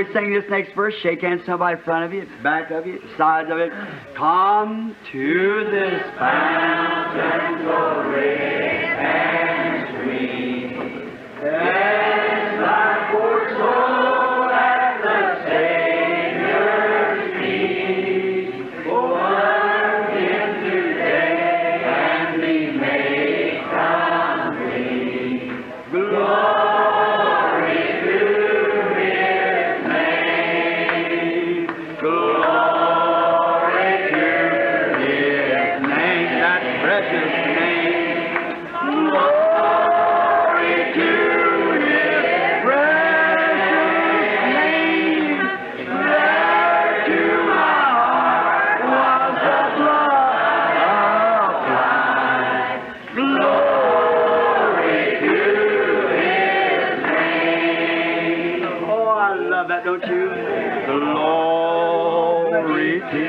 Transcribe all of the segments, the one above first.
we sing this next verse, shake hands with somebody in front of you, back of you, sides of it. Come to this fountain so rich and sweet. There's life for soul at the Savior's feet. Come in today and be made complete. Glory to His name. Glory to His name. That precious name. Glory to His precious name. There to my heart was the blood of Christ. Glory to His name. Oh, I love that, don't you? Glory to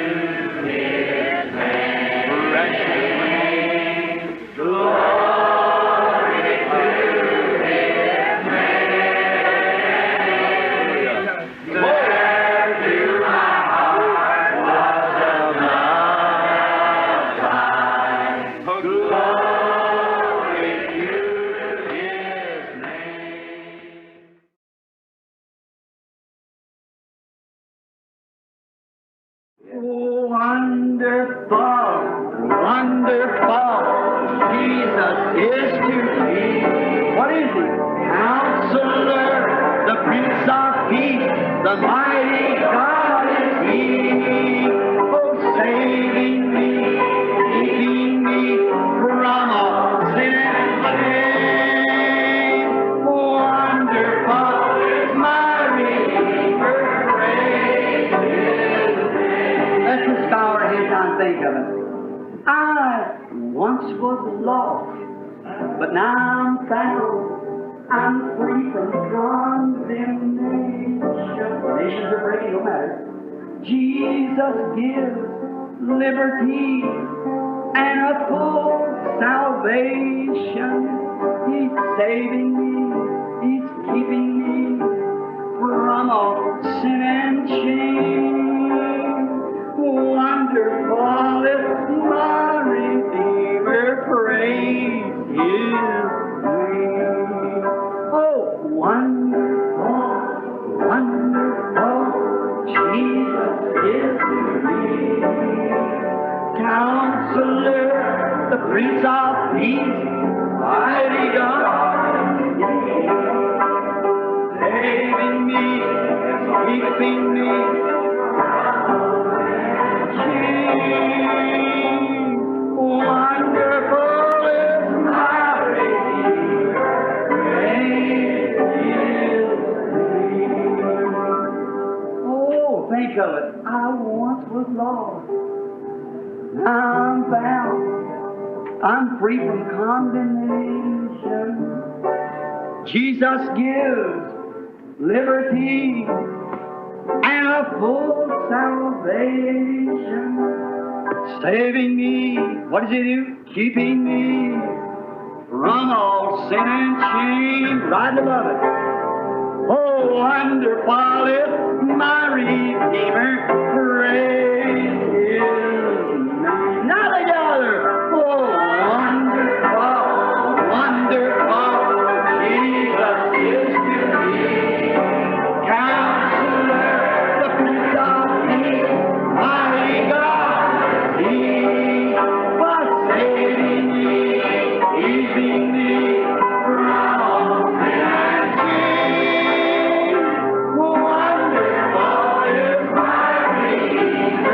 His name. Precious name. Glory to His name. There to my heart was the blood of Christ. Glory to His name. Wonderful, wonderful, Jesus is to me. What is He? Counselor, the Prince of Peace, the mighty God is He. Oh, saving me, keeping me from all sin and shame. Wonderful is my Redeemer, praise His name. Let's just bow our heads and think of it. I once was lost, but now I'm found. I'm free from condemnation. Nations are breaking, no matter. Jesus gives liberty and a full salvation. He's saving me. He's keeping me from all sin and shame. Wonderful is my Redeemer, praise His name. Oh, wonderful, wonderful, Jesus is to me. Counselor, the Prince of Peace, mighty God, saving me, keeping me. Wonderful is my Redeemer, praise His name. Oh, think of it. I once was lost. Now I'm found. I'm free from condemnation. Jesus gives liberty and a full salvation. Saving me, what does He do? Keeping me from all sin and shame. Right above it. Oh, wonderful is my Redeemer, praise His name. Now together. Oh, wonderful, wonderful, Jesus is to me. Counselor, the Prince of Peace, mighty God, He was saving me, keeping me from all sin and shame. Wonderful is my Redeemer.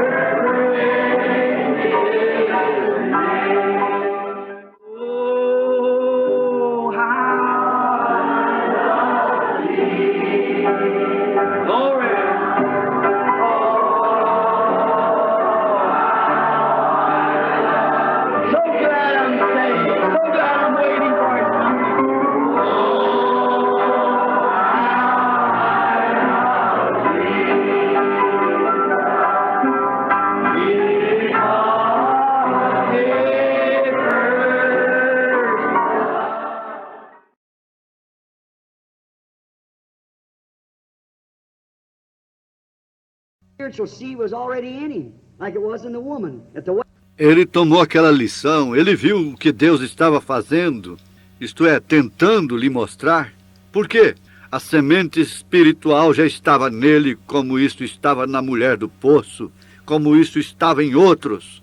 spiritual seed was already in him, like it was in the woman at the well. Ele tomou aquela lição, ele viu o que Deus estava fazendo, isto é, tentando lhe mostrar. Por quê? A semente espiritual já estava nele, como isso estava na mulher do poço, como isso estava em outros.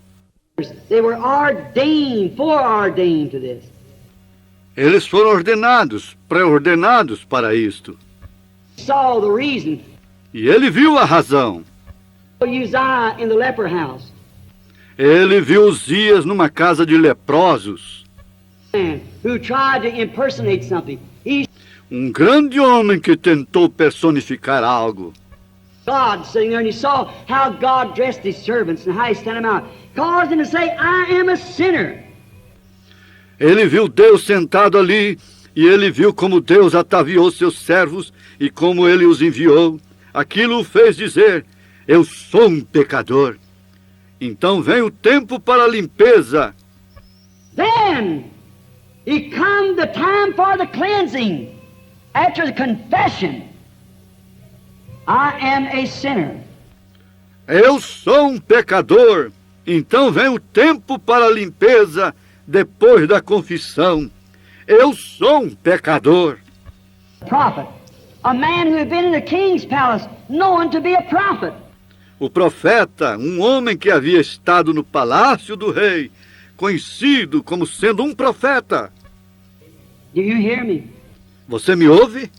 They were ordained, foreordained to this. Eles foram ordenados, pré-ordenados para isto. Saw the reason. E ele viu a razão. Uzziah in the leper house. Ele viu Uzias numa casa de leprosos. Man who tried to impersonate something. Um grande homem que tentou personificar algo. God sitting there, and he saw how God dressed his servants and how he sent them out, caused them to say, I am a sinner. Ele viu Deus sentado ali, e ele viu como Deus ataviou seus servos e como ele os enviou. Aquilo o fez dizer, eu sou um pecador. Então vem o tempo para a limpeza. Then it come the time for the cleansing. After the confession, I am a sinner. Eu sou um pecador. Então vem o tempo para a limpeza depois da confissão. Eu sou um pecador. Prophet, a man who had been in the king's palace, known to be a prophet. O profeta, um homem que havia estado no palácio do rei, conhecido como sendo um profeta. Do you hear me? Você me ouve?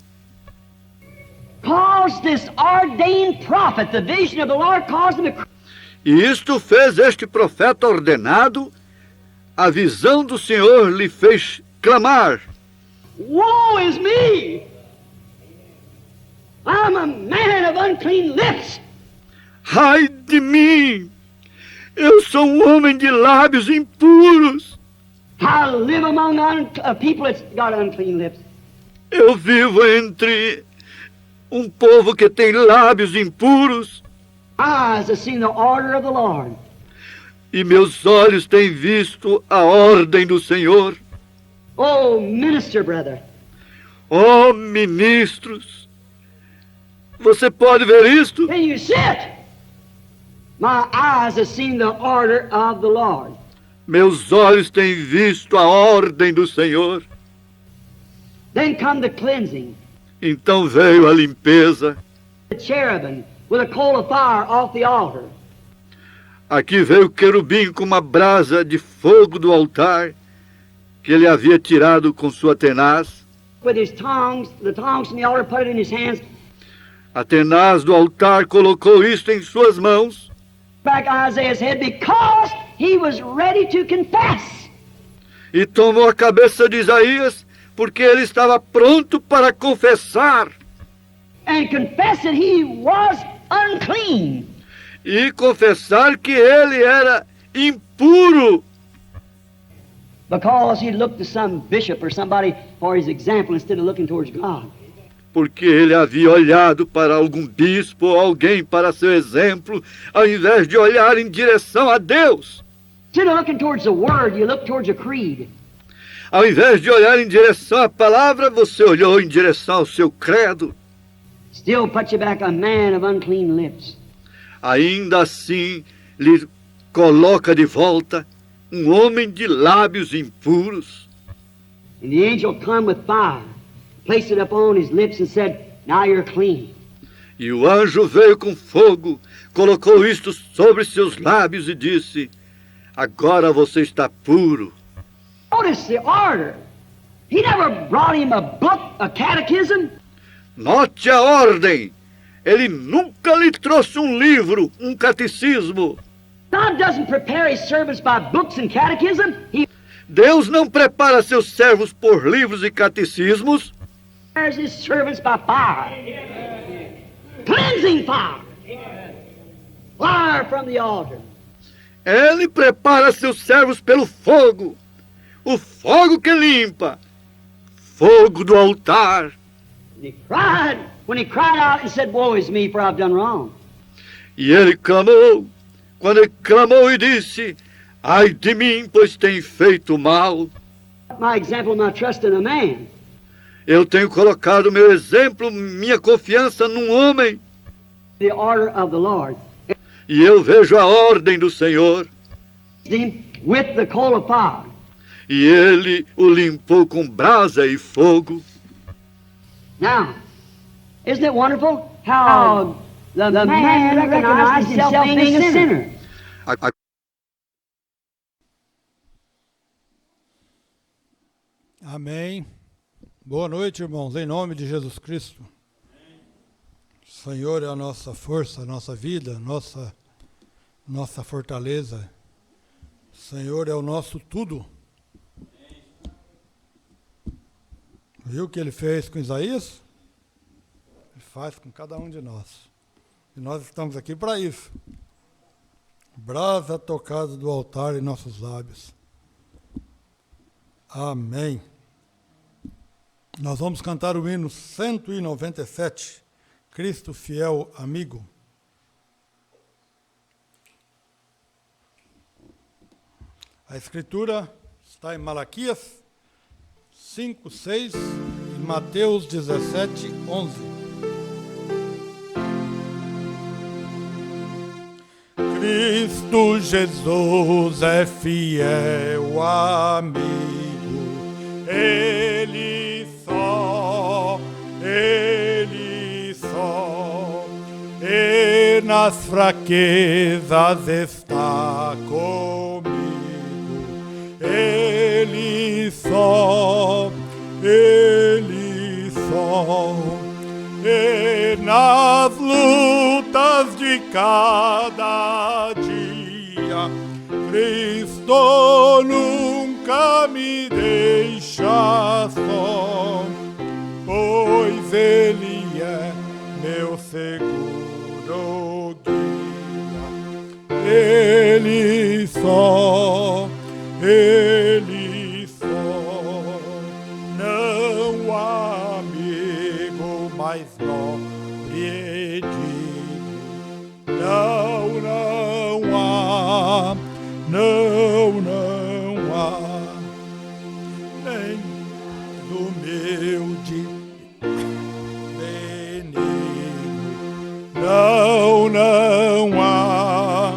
Caused this ordained prophet, the vision of the Lord caused him to... E isto fez este profeta ordenado, a visão do Senhor lhe fez clamar. Woe is me! I'm a man of unclean lips. Ai de mim! Eu sou um homem de lábios impuros. I live among people that's got unclean lips. Eu vivo entre um povo que tem lábios impuros. Eyes have seen the order of the Lord. E meus olhos têm visto a ordem do Senhor. Oh, minister, brother. Oh, ministros! Você pode ver isto? Can you see it? My eyes have seen the order of the Lord. Meus olhos têm visto a ordem do Senhor. Then come the cleansing. Então veio a limpeza. The cherubim with a coal of fire off the altar. Aqui veio o querubim com uma brasa de fogo do altar que ele havia tirado com sua tenaz. With his tongs, the tongs from the altar, put it in his hands. A tenaz do altar colocou isto em suas mãos. Back Isaiah's head because he was ready to confess. E tomou a cabeça de Isaías porque ele estava pronto para confessar. And confess that he was unclean. E confessar que ele era impuro. Because he looked to some bishop or somebody for his example instead of looking towards God. Porque ele havia olhado para algum bispo ou alguém para seu exemplo, ao invés de olhar em direção a Deus. Instead of looking towards the word, you look towards a creed. Ao invés de olhar em direção à palavra, você olhou em direção ao seu credo. Still put you back a man of unclean lips. Ainda assim, lhe coloca de volta um homem de lábios impuros. And the angel come with fire, placed it upon his lips and said, now you're clean. E o anjo veio com fogo, colocou isto sobre seus lábios e disse, agora você está puro. Notice the order. He never brought him a book, a catechism. Note a ordem. Ele nunca lhe trouxe um livro, um catecismo. God doesn't prepare his servants by books and catechism. He Deus não prepara seus servos por livros e catecismos. prepares his servants by fire. Cleansing fire. Fire from the altar. Ele prepara seus servos pelo fogo. O fogo que limpa. Fogo do altar. And he cried, when he cried out and said, woe is me, for I've done wrong. E ele clamou. Quando ele clamou e disse, ai de mim, pois tenho feito mal. My example, my trust in a man. Eu tenho colocado meu exemplo, minha confiança num homem. The order of the Lord. E eu vejo a ordem do Senhor. See, with the coal of fire. E ele o limpou com brasa e fogo. Now, isn't it wonderful how the man recognized himself being a sinner? Amém. Boa noite, irmãos, em nome de Jesus Cristo. O Senhor é a nossa força, a nossa vida, nossa fortaleza. O Senhor é o nosso tudo. Viu o que ele fez com Isaías? Ele faz com cada um de nós. E nós estamos aqui para isso. Brasa tocada do altar em nossos lábios. Amém. Nós vamos cantar o hino 197, Cristo Fiel Amigo. A escritura está em Malaquias 5, 6 e Mateus 17, 11. Cristo Jesus é fiel amigo, Ele só, e nas fraquezas está comigo, Ele só, e nas lutas de cada dia, Cristo nunca me deixa só, pois Ele é meu seguro guia. Ele só, não há amigo mais nobre e digno. Não há, nem humilde, benigno. Não há.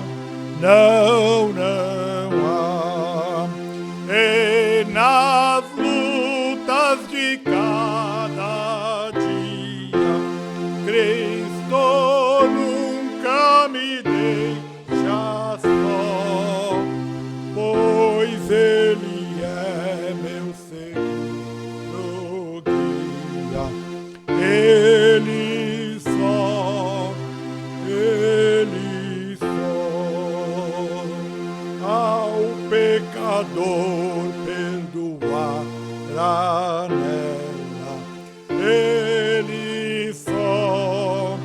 E nas lutas de cada dia, Cristo nunca me deixa só, pois Ele é meu seguro guia. Ele só, ao pecador perdoará nela. Ele só,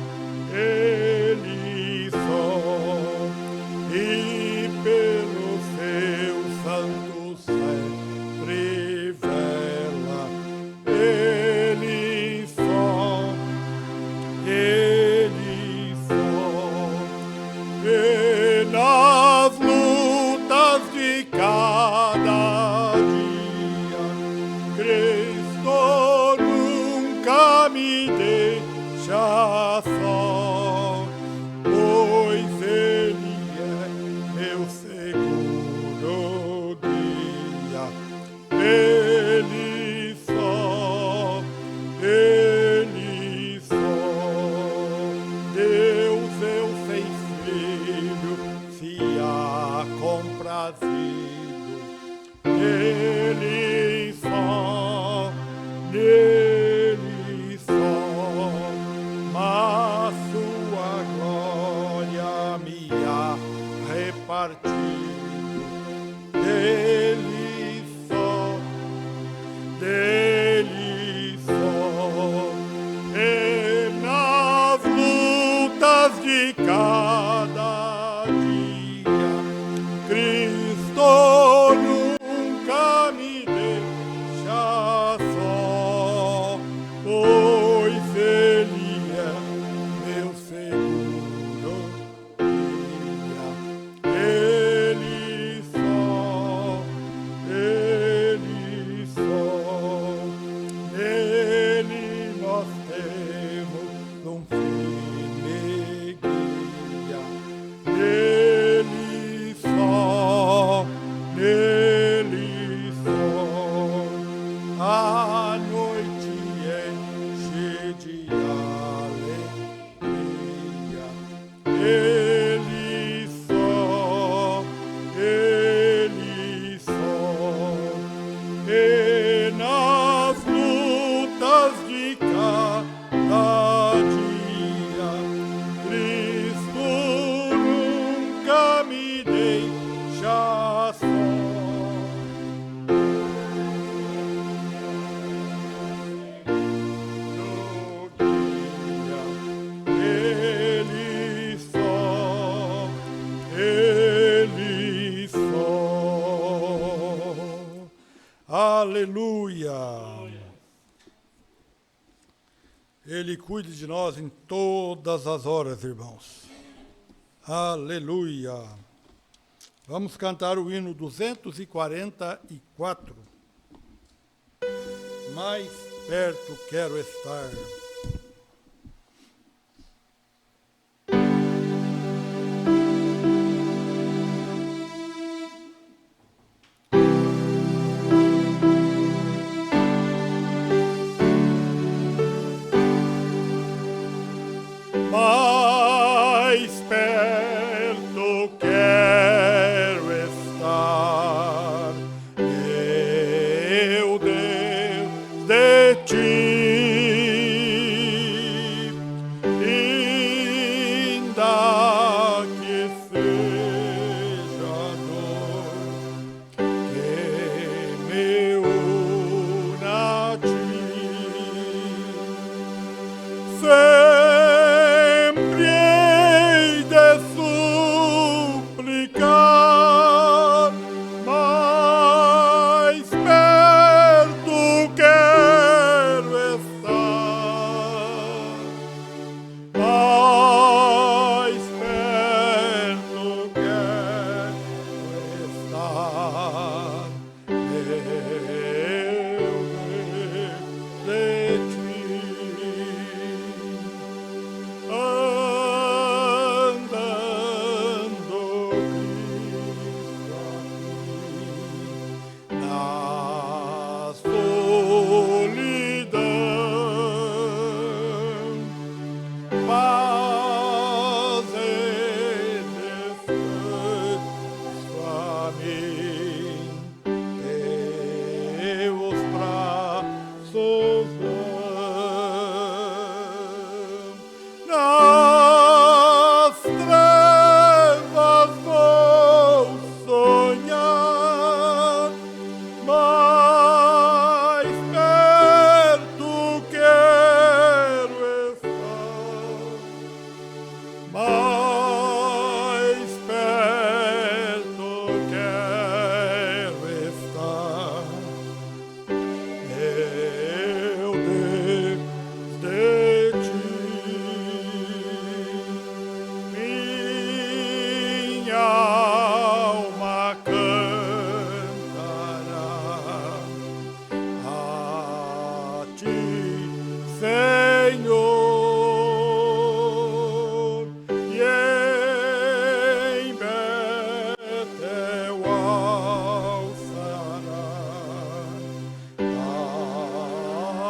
e pelo seu santo sempre vela. Ele só, e nas lutas de cada dia, Cristo nunca me deixa só, pois Ele é meu seguro guia. Ele só, Deus eu sei filho, se há comprazido. Nele só, mas sua glória me há repartido. Dele só, e nas lutas de cada dia, Cristo nunca me deixa só, pois Ele é meu seguro guia. Ele só, Ele cuide de nós em todas as horas, irmãos. Aleluia. Vamos cantar o hino 244. Mais perto quero estar. Mais perto quero estar, meu Deus, de ti, ainda que seja dor que me una a ti. Sempre hei de suplicar, mais perto quero estar, mais perto quero estar, meu Deus, de ti. Andando Cristo aqui na solidão, paz e descanso a mim, teus braços nas trevas vou sonhar, mais perto quero estar, mais perto quero estar, meu Deus, de ti. Minha alma cantará a ti, Senhor, e em Betel alçará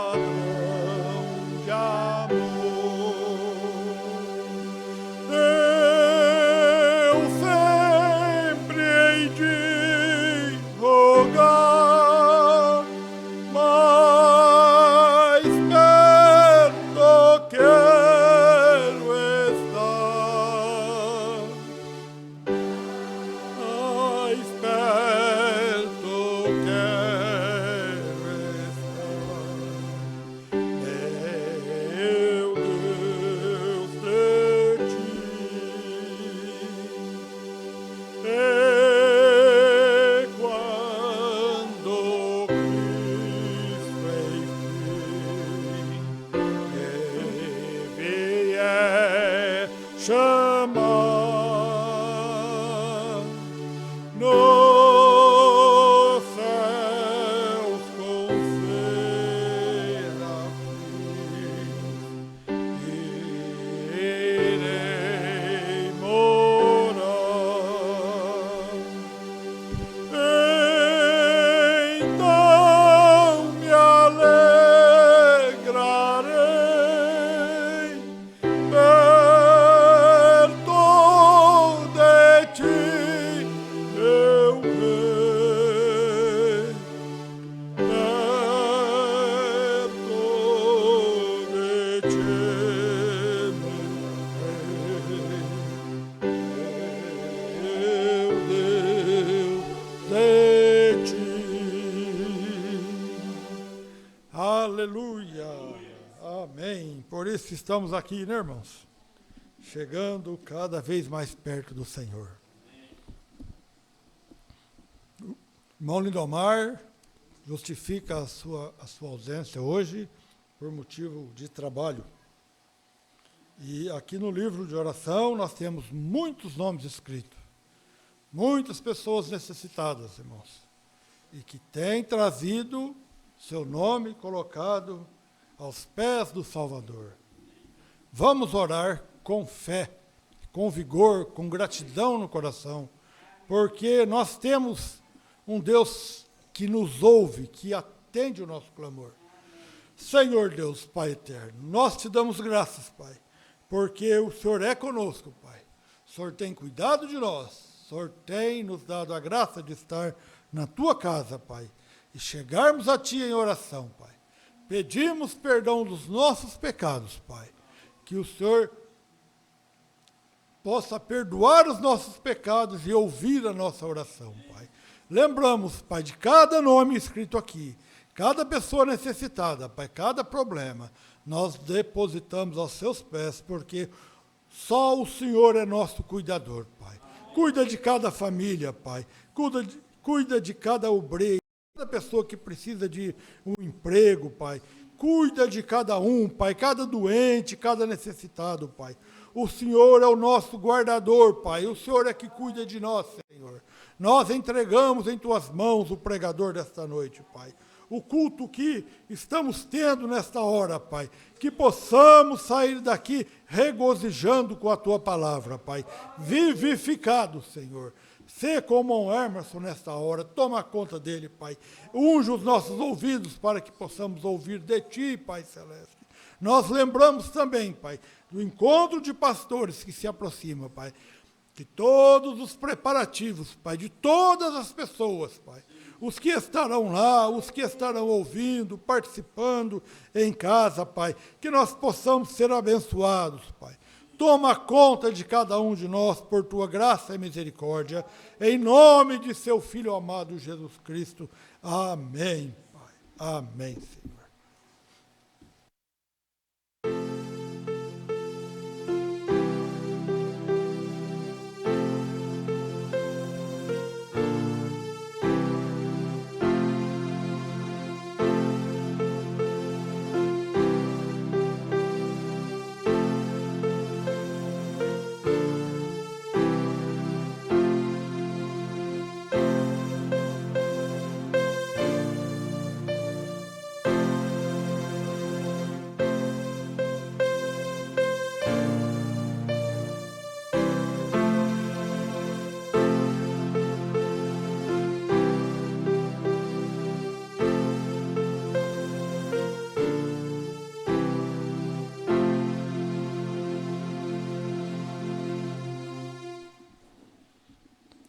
padrão de amor. Eu sempre hei de rogar, mais perto quero estar, mais perto quero estar, meu Deus, de ti. E quando Cristo enfim me vier chamar nos céus com serafins, irei morar. Então me alegrarei perto de ti, meu Rei, perto de ti, meu Deus, de ti. Aleluia, amém. Por isso estamos aqui, né, irmãos? Chegando cada vez mais perto do Senhor. Irmão Lindomar justifica a sua ausência hoje por motivo de trabalho. E aqui no livro de oração nós temos muitos nomes escritos. Muitas pessoas necessitadas, irmãos. E que têm trazido seu nome colocado aos pés do Salvador. Vamos orar com fé, com vigor, com gratidão no coração, porque nós temos um Deus que nos ouve, que atende o nosso clamor. Senhor Deus, Pai eterno, nós te damos graças, Pai, porque o Senhor é conosco, Pai. O Senhor tem cuidado de nós, o Senhor tem nos dado a graça de estar na tua casa, Pai, e chegarmos a ti em oração, Pai. Pedimos perdão dos nossos pecados, Pai, que o Senhor possa perdoar os nossos pecados e ouvir a nossa oração, Pai. Lembramos, Pai, de cada nome escrito aqui, cada pessoa necessitada, Pai, cada problema, nós depositamos aos seus pés, porque só o Senhor é nosso cuidador, Pai. Cuida de cada família, Pai. Cuida de cada obreiro, cada pessoa que precisa de um emprego, Pai. Cuida de cada um, Pai, cada doente, cada necessitado, Pai. O Senhor é o nosso guardador, Pai. O Senhor é que cuida de nós, Senhor. Nós entregamos em Tuas mãos o pregador desta noite, Pai. O culto que estamos tendo nesta hora, Pai. Que possamos sair daqui regozijando com a Tua palavra, Pai. Vivificado, Senhor. Sê como o Emerson nesta hora, toma conta dele, Pai. Unge os nossos ouvidos para que possamos ouvir de Ti, Pai Celeste. Nós lembramos também, Pai, do encontro de pastores que se aproxima, Pai. Que todos os preparativos, Pai, de todas as pessoas, Pai. Os que estarão lá, os que estarão ouvindo, participando em casa, Pai. Que nós possamos ser abençoados, Pai. Toma conta de cada um de nós por Tua graça e misericórdia, em nome de Seu Filho amado Jesus Cristo. Amém, Pai. Amém, Senhor.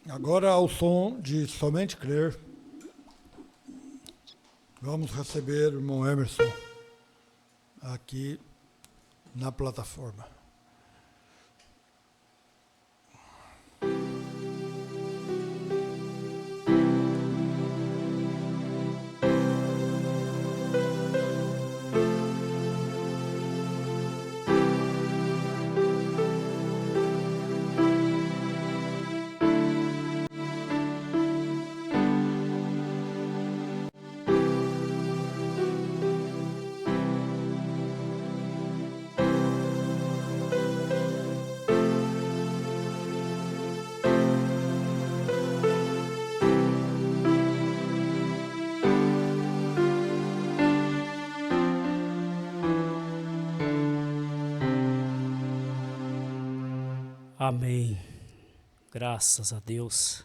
Agora, ao som de Somente Crer, vamos receber o irmão Emerson aqui na plataforma. Amém. Graças a Deus.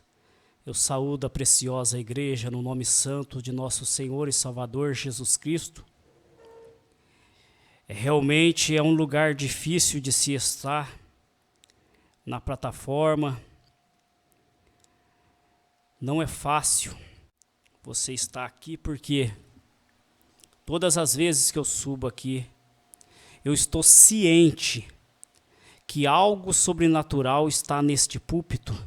Eu saúdo a preciosa igreja no nome santo de nosso Senhor e Salvador Jesus Cristo. Realmente é um lugar difícil de se estar na plataforma. Não é fácil você estar aqui porque todas as vezes que eu subo aqui, eu estou ciente que algo sobrenatural está neste púlpito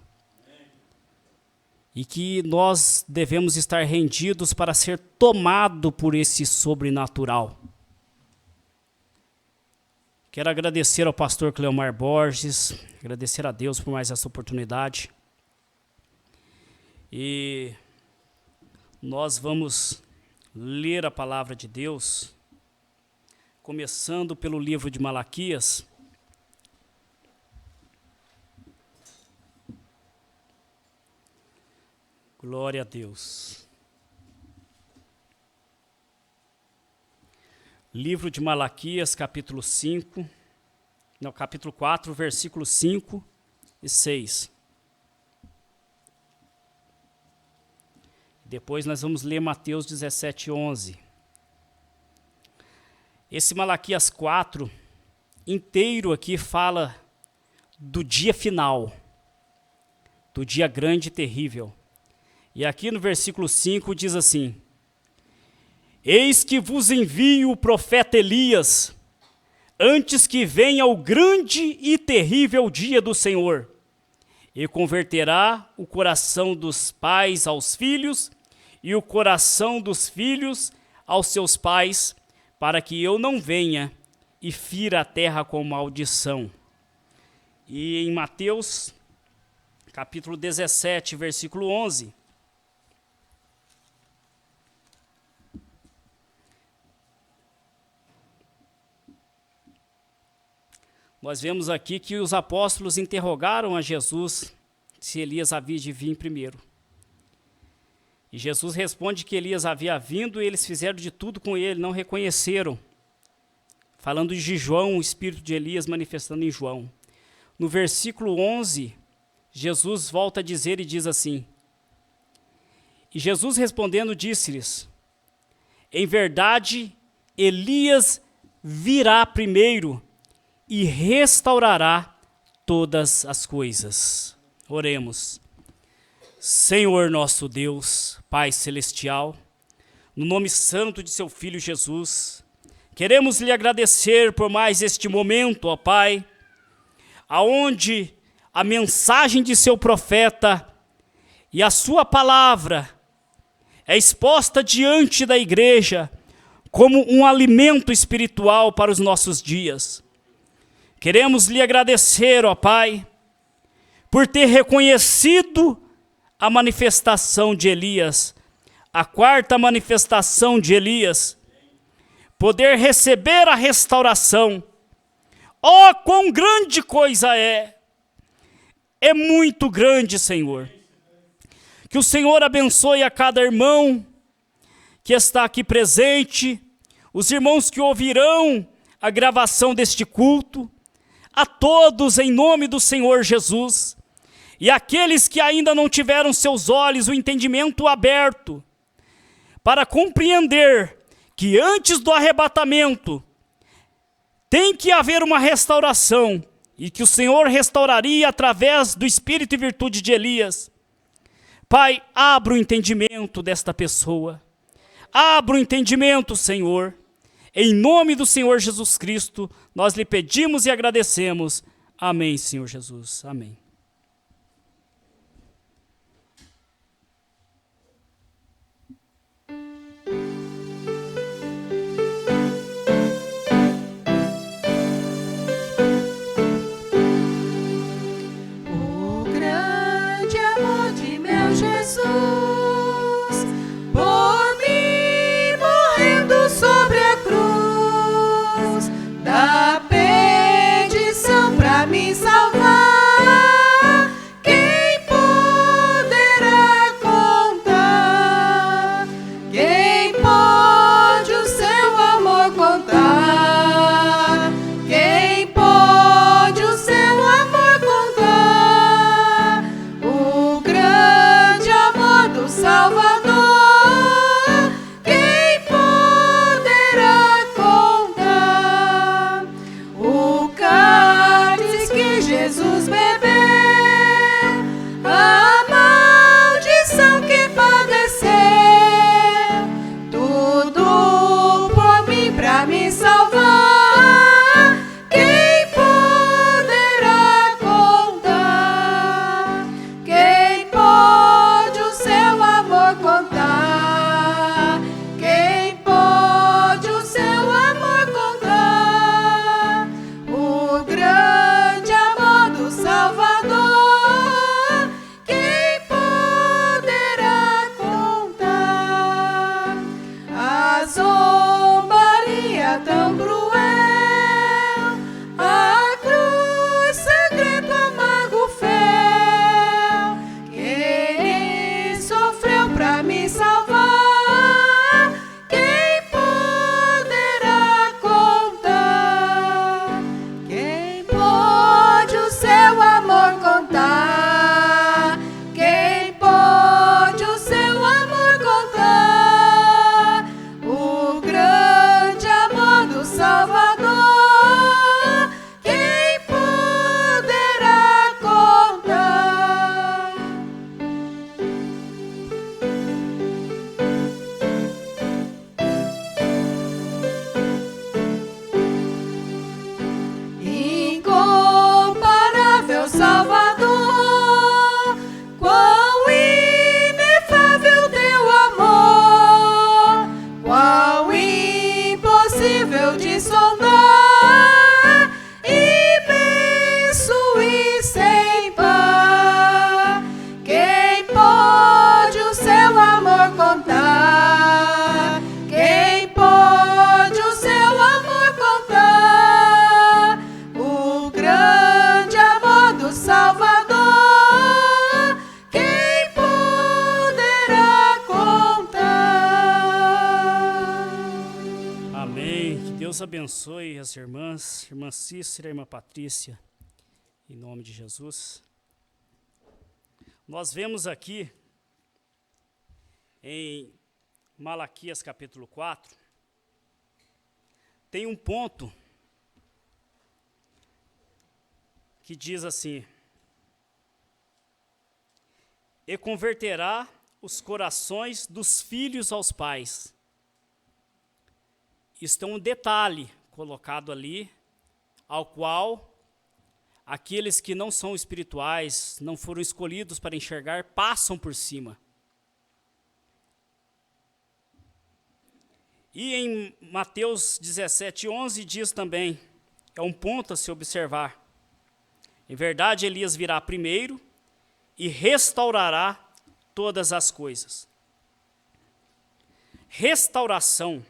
e que nós devemos estar rendidos para ser tomado por esse sobrenatural. Quero agradecer ao pastor Cleomar Borges, agradecer a Deus por mais essa oportunidade. E nós vamos ler a palavra de Deus, começando pelo livro de Malaquias, Glória a Deus. Livro de Malaquias, capítulo 4, versículos 5 e 6. Depois nós vamos ler Mateus 17, 11. Esse Malaquias 4 inteiro aqui fala do dia final, do dia grande e terrível. E aqui no versículo 5 diz assim: Eis que vos envio o profeta Elias, antes que venha o grande e terrível dia do Senhor, e converterá o coração dos pais aos filhos, e o coração dos filhos aos seus pais, para que eu não venha e fira a terra com maldição. E em Mateus, capítulo 17, versículo 11, nós vemos aqui que os apóstolos interrogaram a Jesus se Elias havia de vir primeiro. E Jesus responde que Elias havia vindo e eles fizeram de tudo com ele, não reconheceram. Falando de João, o espírito de Elias manifestando em João. No versículo 11, Jesus volta a dizer e diz assim: E Jesus respondendo disse-lhes: Em verdade, Elias virá primeiro e restaurará todas as coisas. Oremos. Senhor nosso Deus, Pai Celestial, no nome santo de seu Filho Jesus, queremos lhe agradecer por mais este momento, ó Pai, aonde a mensagem de seu profeta e a sua palavra é exposta diante da igreja como um alimento espiritual para os nossos dias. Queremos lhe agradecer, ó Pai, por ter reconhecido a manifestação de Elias, a quarta manifestação de Elias, poder receber a restauração. Oh, quão grande coisa é! É muito grande, Senhor. Que o Senhor abençoe a cada irmão que está aqui presente, os irmãos que ouvirão a gravação deste culto, a todos em nome do Senhor Jesus, e aqueles que ainda não tiveram seus olhos, o entendimento aberto, para compreender que antes do arrebatamento tem que haver uma restauração, e que o Senhor restauraria através do espírito e virtude de Elias. Pai, abra o entendimento desta pessoa, abra o entendimento, Senhor. Em nome do Senhor Jesus Cristo, nós lhe pedimos e agradecemos. Amém, Senhor Jesus. Amém. O grande amor de meu Jesus, por mim morrendo sobre a cruz, da perdição pra me salvar. Deus abençoe as irmãs, irmã Cícera, irmã Patrícia, em nome de Jesus. Nós vemos aqui em Malaquias capítulo 4, tem um ponto que diz assim: e converterá os corações dos filhos aos pais. Isto é um detalhe colocado ali, ao qual aqueles que não são espirituais, não foram escolhidos para enxergar, passam por cima. E em Mateus 17:11 diz também, é um ponto a se observar: em verdade, Elias virá primeiro e restaurará todas as coisas. Restauração.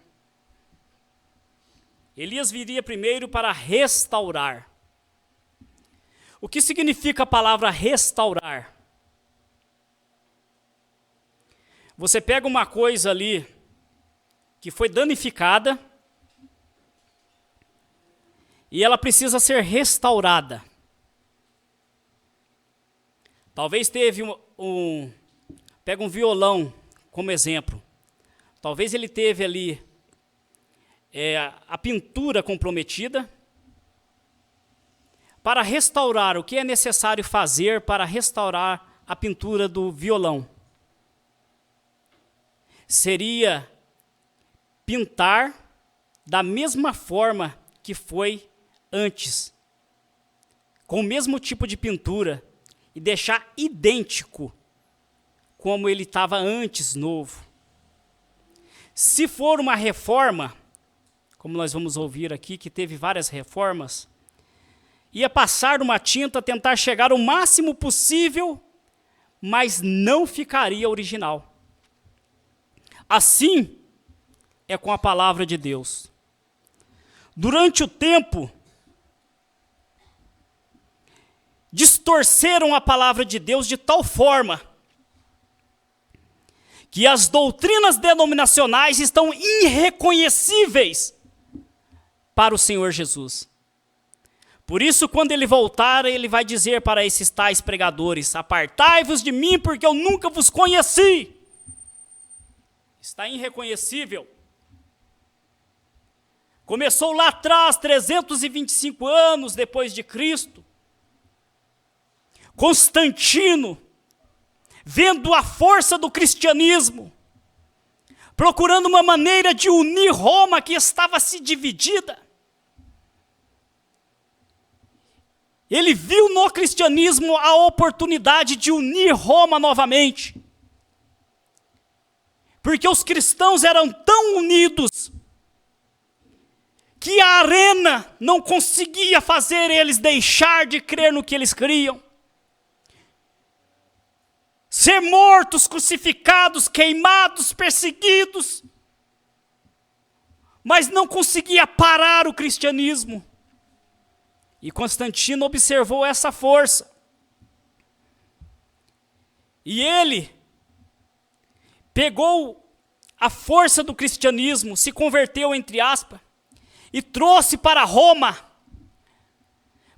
Elias viria primeiro para restaurar. O que significa a palavra restaurar? Você pega uma coisa ali que foi danificada e ela precisa ser restaurada. Talvez teve pega um violão como exemplo. Talvez ele teve ali a pintura comprometida. Para restaurar, o que é necessário fazer para restaurar a pintura do violão? Seria pintar da mesma forma que foi antes, com o mesmo tipo de pintura, e deixar idêntico como ele estava antes, novo. Se for uma reforma, como nós vamos ouvir aqui, que teve várias reformas, ia passar uma tinta, tentar chegar o máximo possível, mas não ficaria original. Assim é com a palavra de Deus. Durante o tempo, distorceram a palavra de Deus de tal forma que as doutrinas denominacionais estão irreconhecíveis para o Senhor Jesus. Por isso, quando ele voltar, ele vai dizer para esses tais pregadores: apartai-vos de mim, porque eu nunca vos conheci. Está irreconhecível. Começou lá atrás, 325 anos depois de Cristo. Constantino, vendo a força do cristianismo, procurando uma maneira de unir Roma, que estava se dividida. Ele viu no cristianismo a oportunidade de unir Roma novamente. Porque os cristãos eram tão unidos que a arena não conseguia fazer eles deixar de crer no que eles criam. Ser mortos, crucificados, queimados, perseguidos. Mas não conseguia parar o cristianismo. E Constantino observou essa força. E ele pegou a força do cristianismo, se converteu, entre aspas, e trouxe para Roma.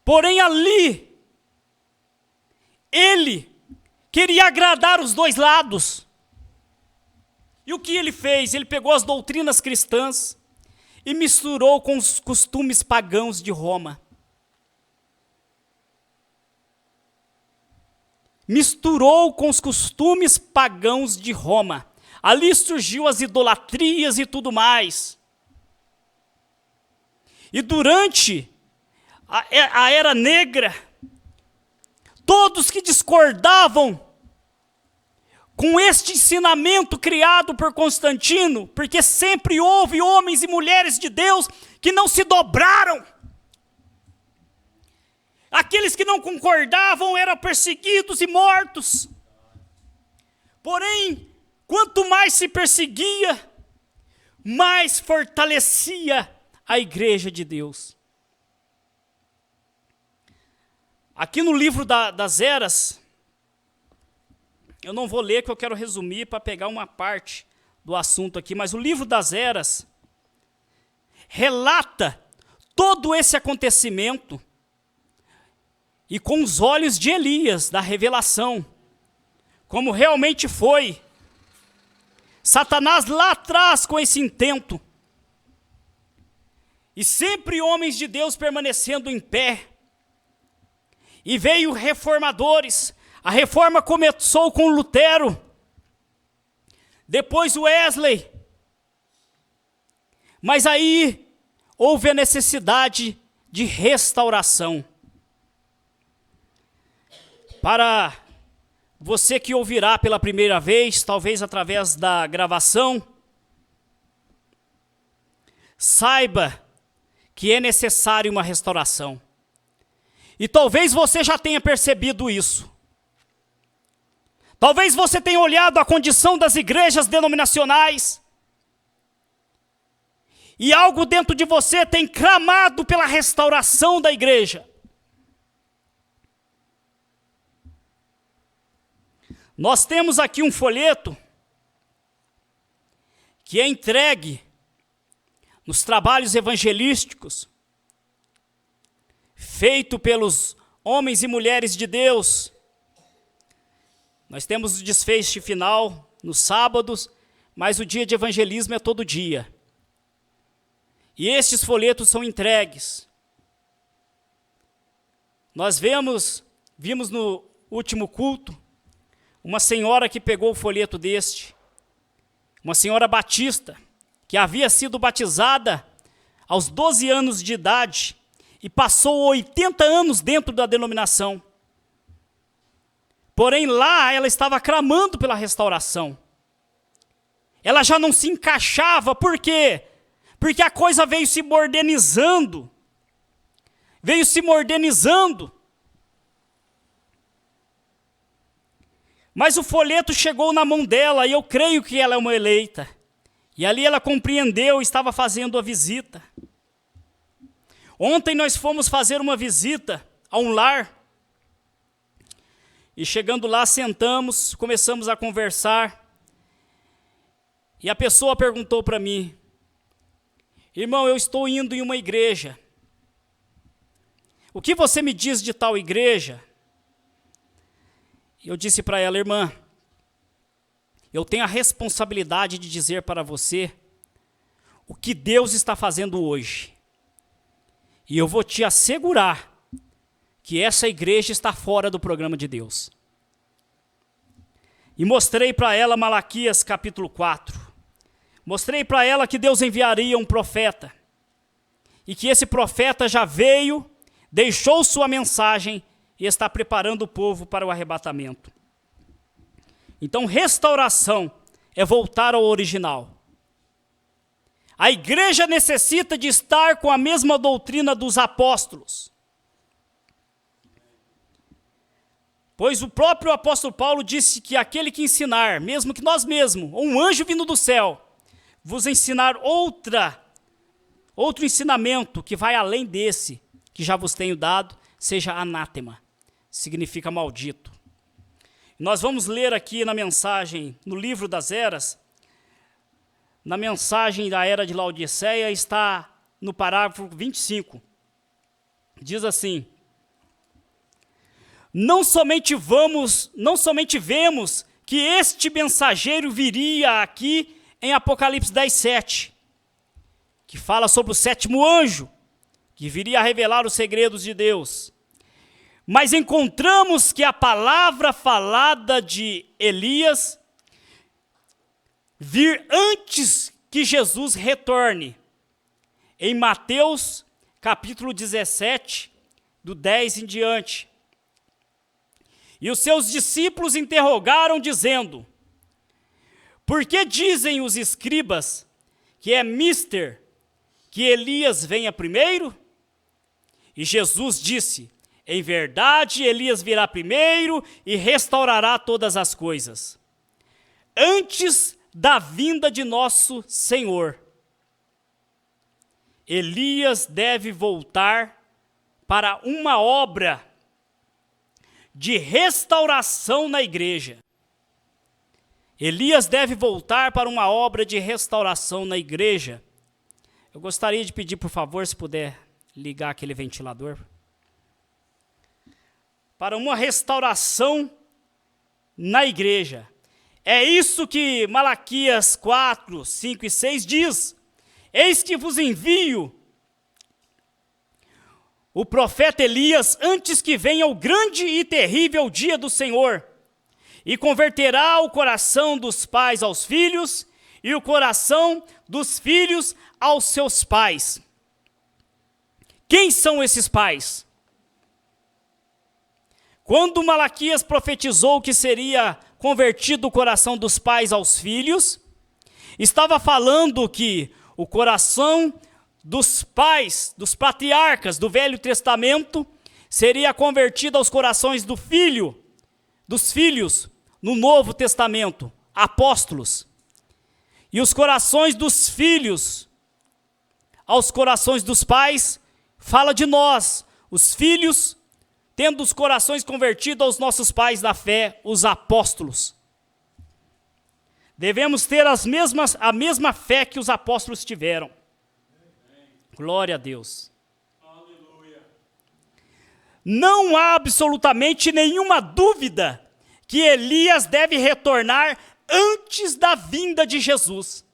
Porém, ali, ele queria agradar os dois lados. E o que ele fez? Ele pegou as doutrinas cristãs e misturou com os costumes pagãos de Roma. Misturou com os costumes pagãos de Roma. Ali surgiu as idolatrias e tudo mais. E durante a Era Negra, todos que discordavam com este ensinamento criado por Constantino, porque sempre houve homens e mulheres de Deus que não se dobraram. Aqueles que não concordavam eram perseguidos e mortos. Porém, quanto mais se perseguia, mais fortalecia a igreja de Deus. Aqui no livro das Eras, eu não vou ler, que eu quero resumir para pegar uma parte do assunto aqui, mas o livro das Eras relata todo esse acontecimento e com os olhos de Elias, da revelação, como realmente foi. Satanás lá atrás com esse intento, e sempre homens de Deus permanecendo em pé, e veio reformadores. A reforma começou com Lutero, depois Wesley, mas aí houve a necessidade de restauração. Para você que ouvirá pela primeira vez, talvez através da gravação, saiba que é necessário uma restauração. E talvez você já tenha percebido isso. Talvez você tenha olhado a condição das igrejas denominacionais e algo dentro de você tem clamado pela restauração da igreja. Nós temos aqui um folheto que é entregue nos trabalhos evangelísticos, feito pelos homens e mulheres de Deus. Nós temos o desfecho final nos sábados, mas o dia de evangelismo é todo dia. E estes folhetos são entregues. Nós vimos no último culto, uma senhora que pegou o folheto deste, uma senhora batista, que havia sido batizada aos 12 anos de idade e passou 80 anos dentro da denominação. Porém, lá ela estava clamando pela restauração. Ela já não se encaixava, por quê? Porque a coisa veio se modernizando. Mas o folheto chegou na mão dela e eu creio que ela é uma eleita. E ali ela compreendeu e estava fazendo a visita. Ontem nós fomos fazer uma visita a um lar. E chegando lá, sentamos, começamos a conversar. E a pessoa perguntou para mim: irmão, eu estou indo em uma igreja. O que você me diz de tal igreja? Eu disse para ela: irmã, eu tenho a responsabilidade de dizer para você o que Deus está fazendo hoje. E eu vou te assegurar que essa igreja está fora do programa de Deus. E mostrei para ela Malaquias capítulo 4. Mostrei para ela que Deus enviaria um profeta. E que esse profeta já veio, deixou sua mensagem e está preparando o povo para o arrebatamento. Então, restauração é voltar ao original. A igreja necessita de estar com a mesma doutrina dos apóstolos. Pois o próprio apóstolo Paulo disse que aquele que ensinar, mesmo que nós mesmos, ou um anjo vindo do céu, vos ensinar outro ensinamento que vai além desse que já vos tenho dado, seja anátema, significa maldito. Nós vamos ler aqui na mensagem, no livro das eras, na mensagem da era de Laodiceia, está no parágrafo 25. Diz assim: não somente vemos que este mensageiro viria aqui em Apocalipse 10:7, que fala sobre o sétimo anjo, que viria a revelar os segredos de Deus. Mas encontramos que a palavra falada de Elias vir antes que Jesus retorne. Em Mateus capítulo 17, do 10 em diante. E os seus discípulos interrogaram, dizendo: por que dizem os escribas que é mister que Elias venha primeiro? E Jesus disse: em verdade, Elias virá primeiro e restaurará todas as coisas, antes da vinda de nosso Senhor. Elias deve voltar para uma obra de restauração na igreja. Elias deve voltar para uma obra de restauração na igreja, Eu gostaria de pedir, por favor, se puder ligar aquele ventilador. Para uma restauração na igreja. É isso que Malaquias 4, 5 e 6 diz. Eis que vos envio o profeta Elias antes que venha o grande e terrível dia do Senhor, e converterá o coração dos pais aos filhos, e o coração dos filhos aos seus pais. Quem são esses pais? Quando Malaquias profetizou que seria convertido o coração dos pais aos filhos, estava falando que o coração dos pais, dos patriarcas do Velho Testamento, seria convertido aos corações dos filhos no Novo Testamento, apóstolos. E os corações dos filhos aos corações dos pais, fala de nós, os filhos, tendo os corações convertidos aos nossos pais da fé, os apóstolos. Devemos ter a mesma fé que os apóstolos tiveram. Glória a Deus. Aleluia. Não há absolutamente nenhuma dúvida que Elias deve retornar antes da vinda de Jesus.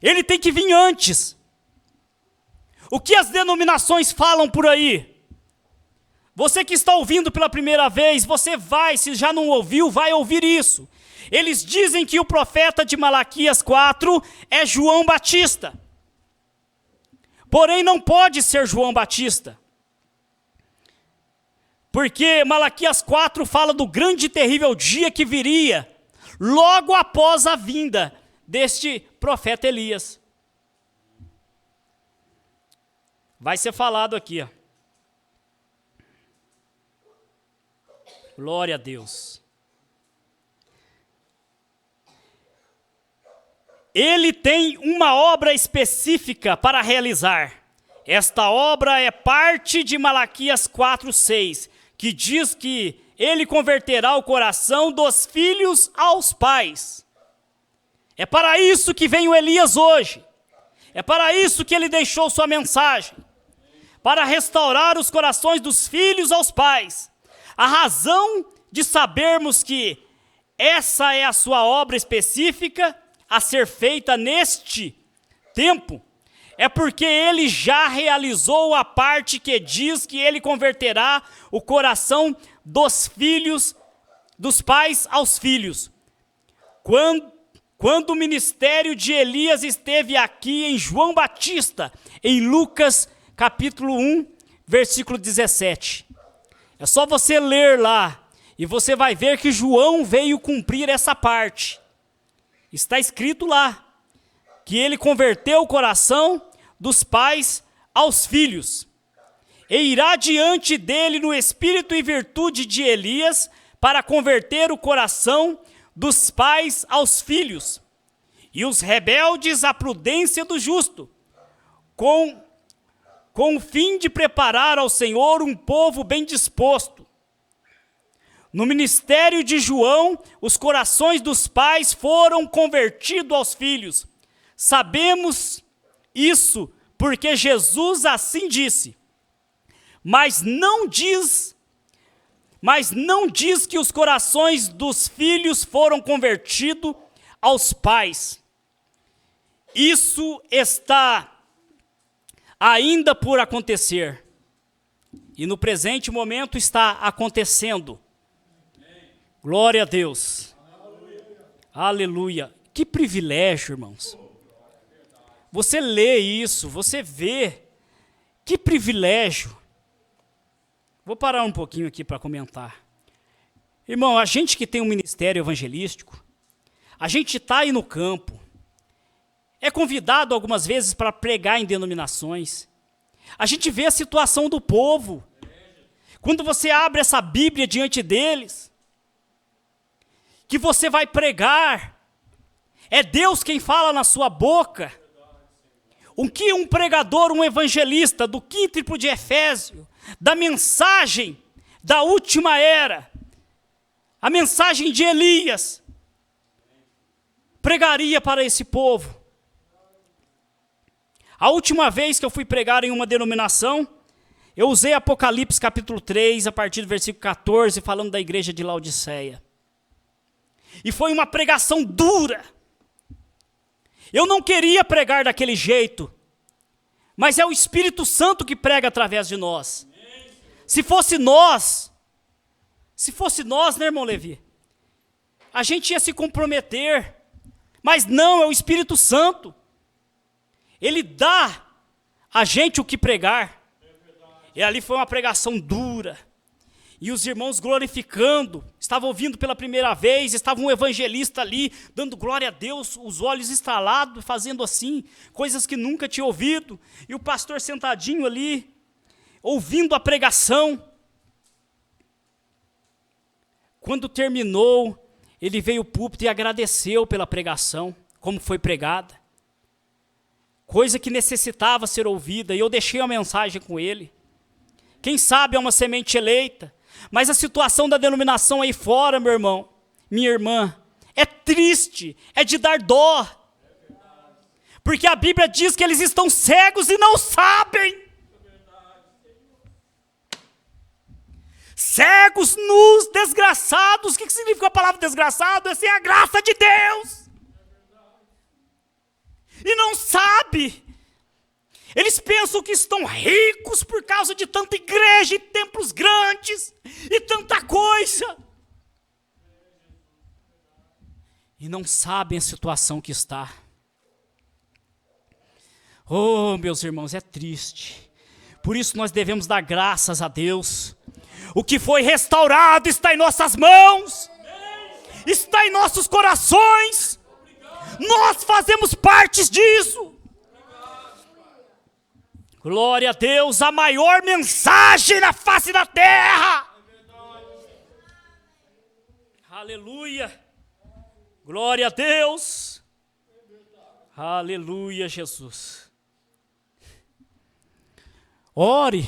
Ele tem que vir antes. O que as denominações falam por aí? Você que está ouvindo pela primeira vez, você vai, se já não ouviu, vai ouvir isso. Eles dizem que o profeta de Malaquias 4 é João Batista. Porém, não pode ser João Batista. Porque Malaquias 4 fala do grande e terrível dia que viria, logo após a vinda deste profeta Elias. Vai ser falado aqui, ó. Glória a Deus. Ele tem uma obra específica para realizar. Esta obra é parte de Malaquias 4:6, que diz que ele converterá o coração dos filhos aos pais. É para isso que vem o Elias hoje. É para isso que ele deixou sua mensagem. Para restaurar os corações dos filhos aos pais. A razão de sabermos que essa é a sua obra específica a ser feita neste tempo, é porque ele já realizou a parte que diz que ele converterá o coração dos filhos, dos pais aos filhos. Quando o ministério de Elias esteve aqui em João Batista, em Lucas capítulo 1, versículo 17. É só você ler lá, e você vai ver que João veio cumprir essa parte. Está escrito lá, que ele converteu o coração dos pais aos filhos, e irá diante dele no espírito e virtude de Elias, para converter o coração dos pais aos filhos, e os rebeldes à prudência do justo, com o fim de preparar ao Senhor um povo bem disposto. No ministério de João, os corações dos pais foram convertidos aos filhos. Sabemos isso porque Jesus assim disse. Mas não diz que os corações dos filhos foram convertidos aos pais. Isso está ainda por acontecer. E no presente momento está acontecendo. Glória a Deus. Aleluia. Que privilégio, irmãos. Você lê isso, você vê. Que privilégio. Vou parar um pouquinho aqui para comentar. Irmão, a gente que tem um ministério evangelístico, a gente está aí no campo, é convidado algumas vezes para pregar em denominações. A gente vê a situação do povo. Quando você abre essa Bíblia diante deles, que você vai pregar, é Deus quem fala na sua boca. O que um pregador, um evangelista do quíntuple de Efésio, da mensagem da última era, a mensagem de Elias, pregaria para esse povo? A última vez que eu fui pregar em uma denominação, eu usei Apocalipse capítulo 3, a partir do versículo 14, falando da igreja de Laodiceia. E foi uma pregação dura. Eu não queria pregar daquele jeito, mas é o Espírito Santo que prega através de nós. Se fosse nós, né, irmão Levi? A gente ia se comprometer, mas não, é o Espírito Santo. Ele dá a gente o que pregar. E ali foi uma pregação dura. E os irmãos glorificando, estavam ouvindo pela primeira vez, estava um evangelista ali, dando glória a Deus, os olhos estalados, fazendo assim, coisas que nunca tinha ouvido. E o pastor sentadinho ali, ouvindo a pregação. Quando terminou, ele veio ao púlpito e agradeceu pela pregação, como foi pregada. Coisa que necessitava ser ouvida, e eu deixei uma mensagem com ele. Quem sabe é uma semente eleita, mas a situação da denominação aí fora, meu irmão, minha irmã, é triste, é de dar dó. Porque a Bíblia diz que eles estão cegos e não sabem. Cegos, nus, desgraçados. O que significa a palavra desgraçado? Essa é a graça de Deus. E não sabe. Eles pensam que estão ricos por causa de tanta igreja e templos grandes e tanta coisa. E não sabem a situação que está. Oh, meus irmãos, é triste. Por isso nós devemos dar graças a Deus. O que foi restaurado está em nossas mãos. Está em nossos corações. Nós fazemos parte disso. Glória a Deus, a maior mensagem na face da terra. Aleluia. Glória a Deus. Aleluia, Jesus. Ore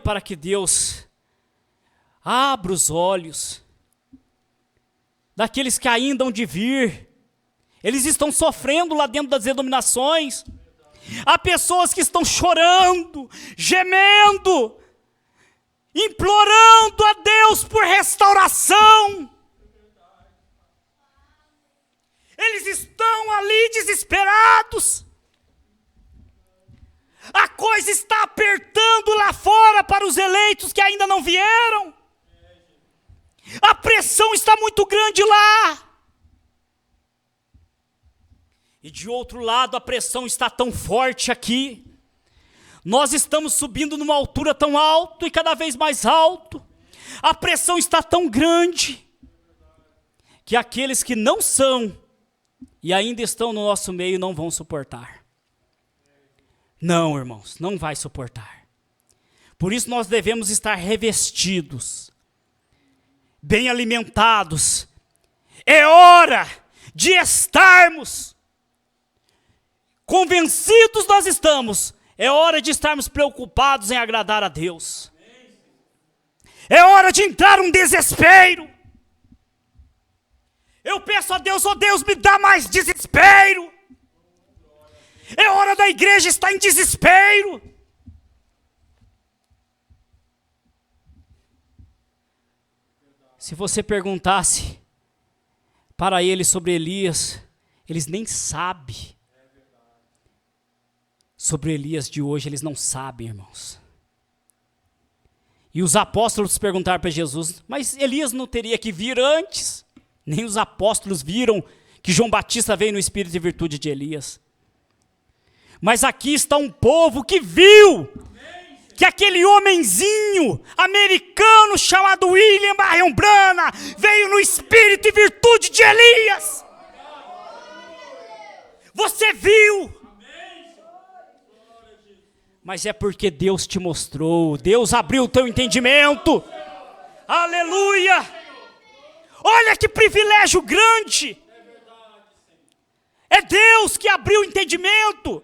para que Deus abra os olhos daqueles que ainda hão de vir. Eles estão sofrendo lá dentro das denominações. Há pessoas que estão chorando, gemendo, implorando a Deus por restauração. Eles estão ali desesperados. A coisa está apertando lá fora para os eleitos que ainda não vieram. A pressão está muito grande lá. E de outro lado, a pressão está tão forte aqui. Nós estamos subindo numa altura tão alta e cada vez mais alto. A pressão está tão grande que aqueles que não são e ainda estão no nosso meio não vão suportar. Não, irmãos, não vai suportar. Por isso nós devemos estar revestidos, bem alimentados. É hora de estarmos convencidos, nós estamos. É hora de estarmos preocupados em agradar a Deus. É hora de entrar um desespero. Eu peço a Deus, oh Deus, me dá mais desespero. É hora da igreja estar em desespero. Se você perguntasse para eles sobre Elias, eles nem sabem. Sobre Elias de hoje, eles não sabem, irmãos. E os apóstolos perguntaram para Jesus, mas Elias não teria que vir antes? Nem os apóstolos viram que João Batista veio no espírito e virtude de Elias. Mas aqui está um povo que viu que aquele homenzinho americano chamado William Marion Branham veio no espírito e virtude de Elias. Você viu? Mas é porque Deus te mostrou, Deus abriu o teu entendimento. Aleluia! Olha que privilégio grande! É Deus que abriu o entendimento.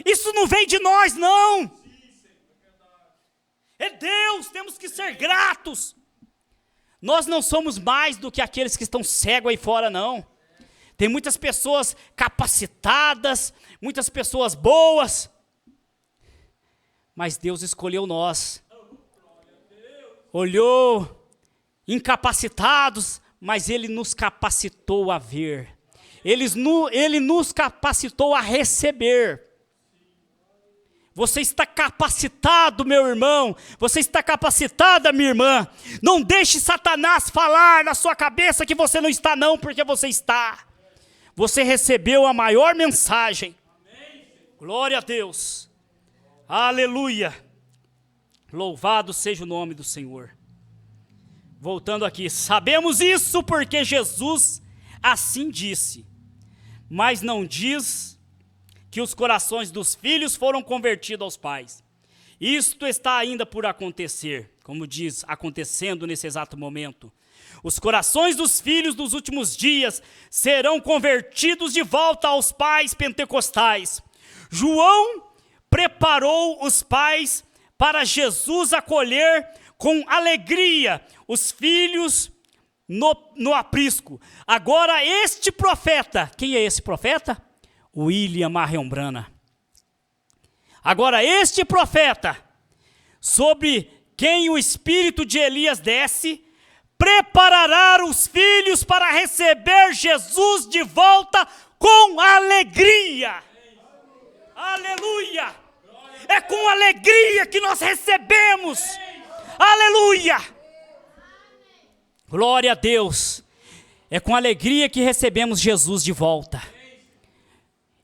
Isso não vem de nós, não. É Deus, temos que ser gratos. Nós não somos mais do que aqueles que estão cegos aí fora, não. Tem muitas pessoas capacitadas, muitas pessoas boas, mas Deus escolheu nós. Olhou incapacitados, mas Ele nos capacitou a ver. Ele nos capacitou a receber. Você está capacitado, meu irmão. Você está capacitada, minha irmã. Não deixe Satanás falar na sua cabeça que você não está, não, porque você está. Você recebeu a maior mensagem. Glória a Deus. Aleluia. Louvado seja o nome do Senhor. Voltando aqui. Sabemos isso porque Jesus assim disse. Mas não diz que os corações dos filhos foram convertidos aos pais. Isto está ainda por acontecer, como diz, acontecendo nesse exato momento. Os corações dos filhos dos últimos dias serão convertidos de volta aos pais pentecostais. João preparou os pais para Jesus acolher com alegria os filhos no aprisco. Agora este profeta, quem é esse profeta? William Marion Branham. Agora este profeta, sobre quem o espírito de Elias desce, preparará os filhos para receber Jesus de volta com alegria. Aleluia! É com alegria que nós recebemos. Aleluia! Glória a Deus. É com alegria que recebemos Jesus de volta.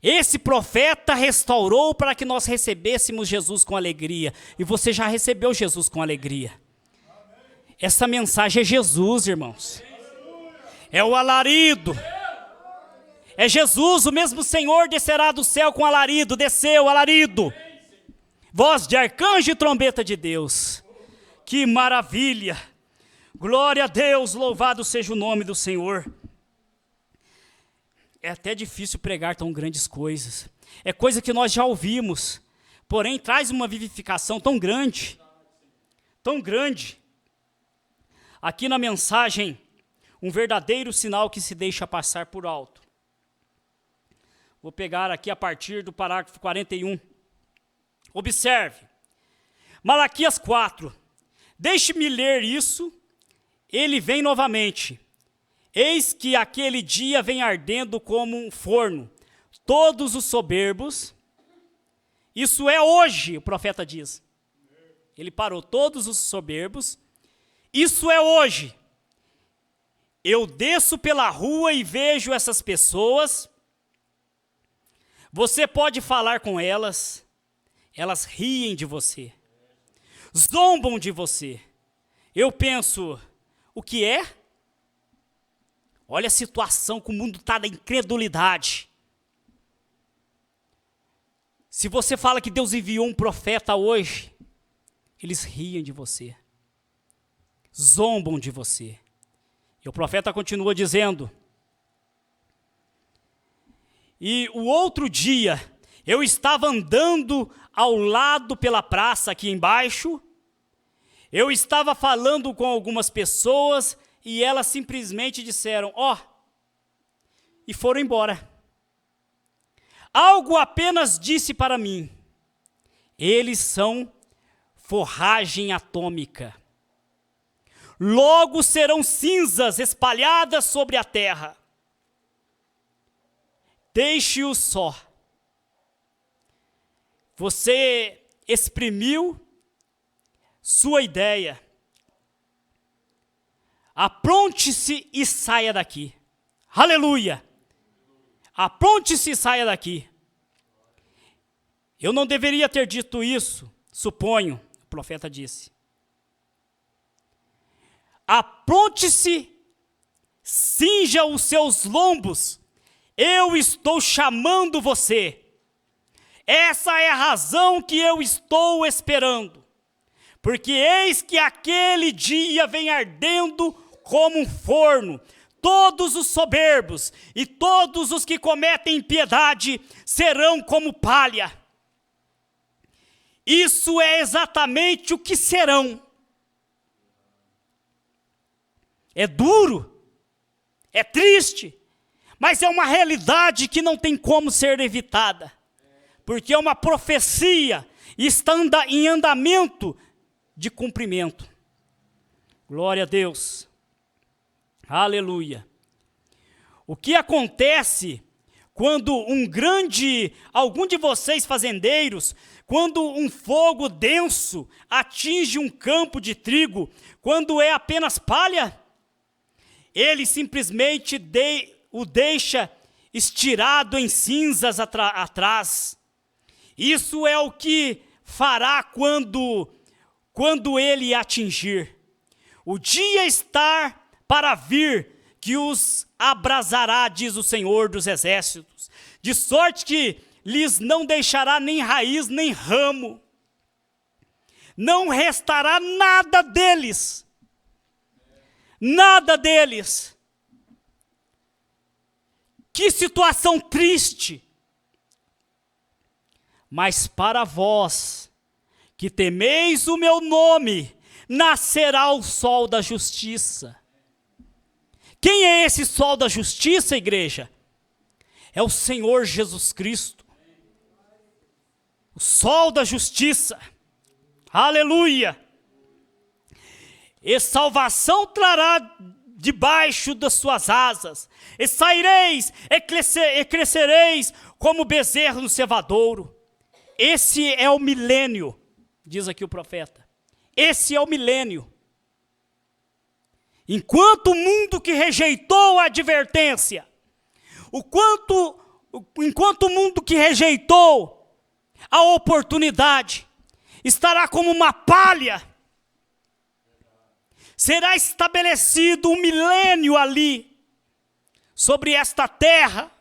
Esse profeta restaurou para que nós recebêssemos Jesus com alegria. E você já recebeu Jesus com alegria. Essa mensagem é Jesus, irmãos. É o alarido. É Jesus, o mesmo Senhor descerá do céu com alarido. Desceu, alarido. Voz de arcanjo e trombeta de Deus. Que maravilha. Glória a Deus, louvado seja o nome do Senhor. É até difícil pregar tão grandes coisas. É coisa que nós já ouvimos. Porém, traz uma vivificação tão grande. Tão grande. Aqui na mensagem, um verdadeiro sinal que se deixa passar por alto. Vou pegar aqui a partir do parágrafo 41. Observe. Malaquias 4. Deixe-me ler isso. Ele vem novamente. Eis que aquele dia vem ardendo como um forno. Todos os soberbos. Isso é hoje, o profeta diz. Ele parou, todos os soberbos. Isso é hoje. Eu desço pela rua e vejo essas pessoas. Você pode falar com elas. Elas riem de você. Zombam de você. Eu penso, o que é? Olha a situação que o mundo está da incredulidade. Se você fala que Deus enviou um profeta hoje, eles riem de você. Zombam de você. E o profeta continua dizendo. E o outro dia, eu estava andando ao lado pela praça aqui embaixo. Eu estava falando com algumas pessoas e elas simplesmente disseram, ó, e foram embora. Algo apenas disse para mim, eles são forragem atômica. Logo serão cinzas espalhadas sobre a terra. Deixe-os só. Você exprimiu sua ideia. Apronte-se e saia daqui. Aleluia! Apronte-se e saia daqui. Eu não deveria ter dito isso, suponho, o profeta disse. Apronte-se, cinja os seus lombos. Eu estou chamando você. Essa é a razão que eu estou esperando. Porque eis que aquele dia vem ardendo como um forno. Todos os soberbos e todos os que cometem impiedade serão como palha. Isso é exatamente o que serão. É duro, é triste, mas é uma realidade que não tem como ser evitada, porque é uma profecia e está em andamento de cumprimento. Glória a Deus. Aleluia. O que acontece quando algum de vocês fazendeiros, quando um fogo denso atinge um campo de trigo, quando é apenas palha? Ele simplesmente o deixa estirado em cinzas atrás. Isso é o que fará quando ele atingir. O dia está para vir que os abrasará, diz o Senhor dos Exércitos, de sorte que lhes não deixará nem raiz nem ramo. Não restará nada deles. Nada deles. Que situação triste. Mas para vós, que temeis o meu nome, nascerá o sol da justiça. Quem é esse sol da justiça, igreja? É o Senhor Jesus Cristo. O sol da justiça. Aleluia. E salvação trará debaixo das suas asas. E saireis, e crescereis como bezerro no cevadouro. Esse é o milênio, diz aqui o profeta. Esse é o milênio. Enquanto o mundo que rejeitou a advertência, enquanto o mundo que rejeitou a oportunidade, estará como uma palha, será estabelecido um milênio ali, sobre esta terra,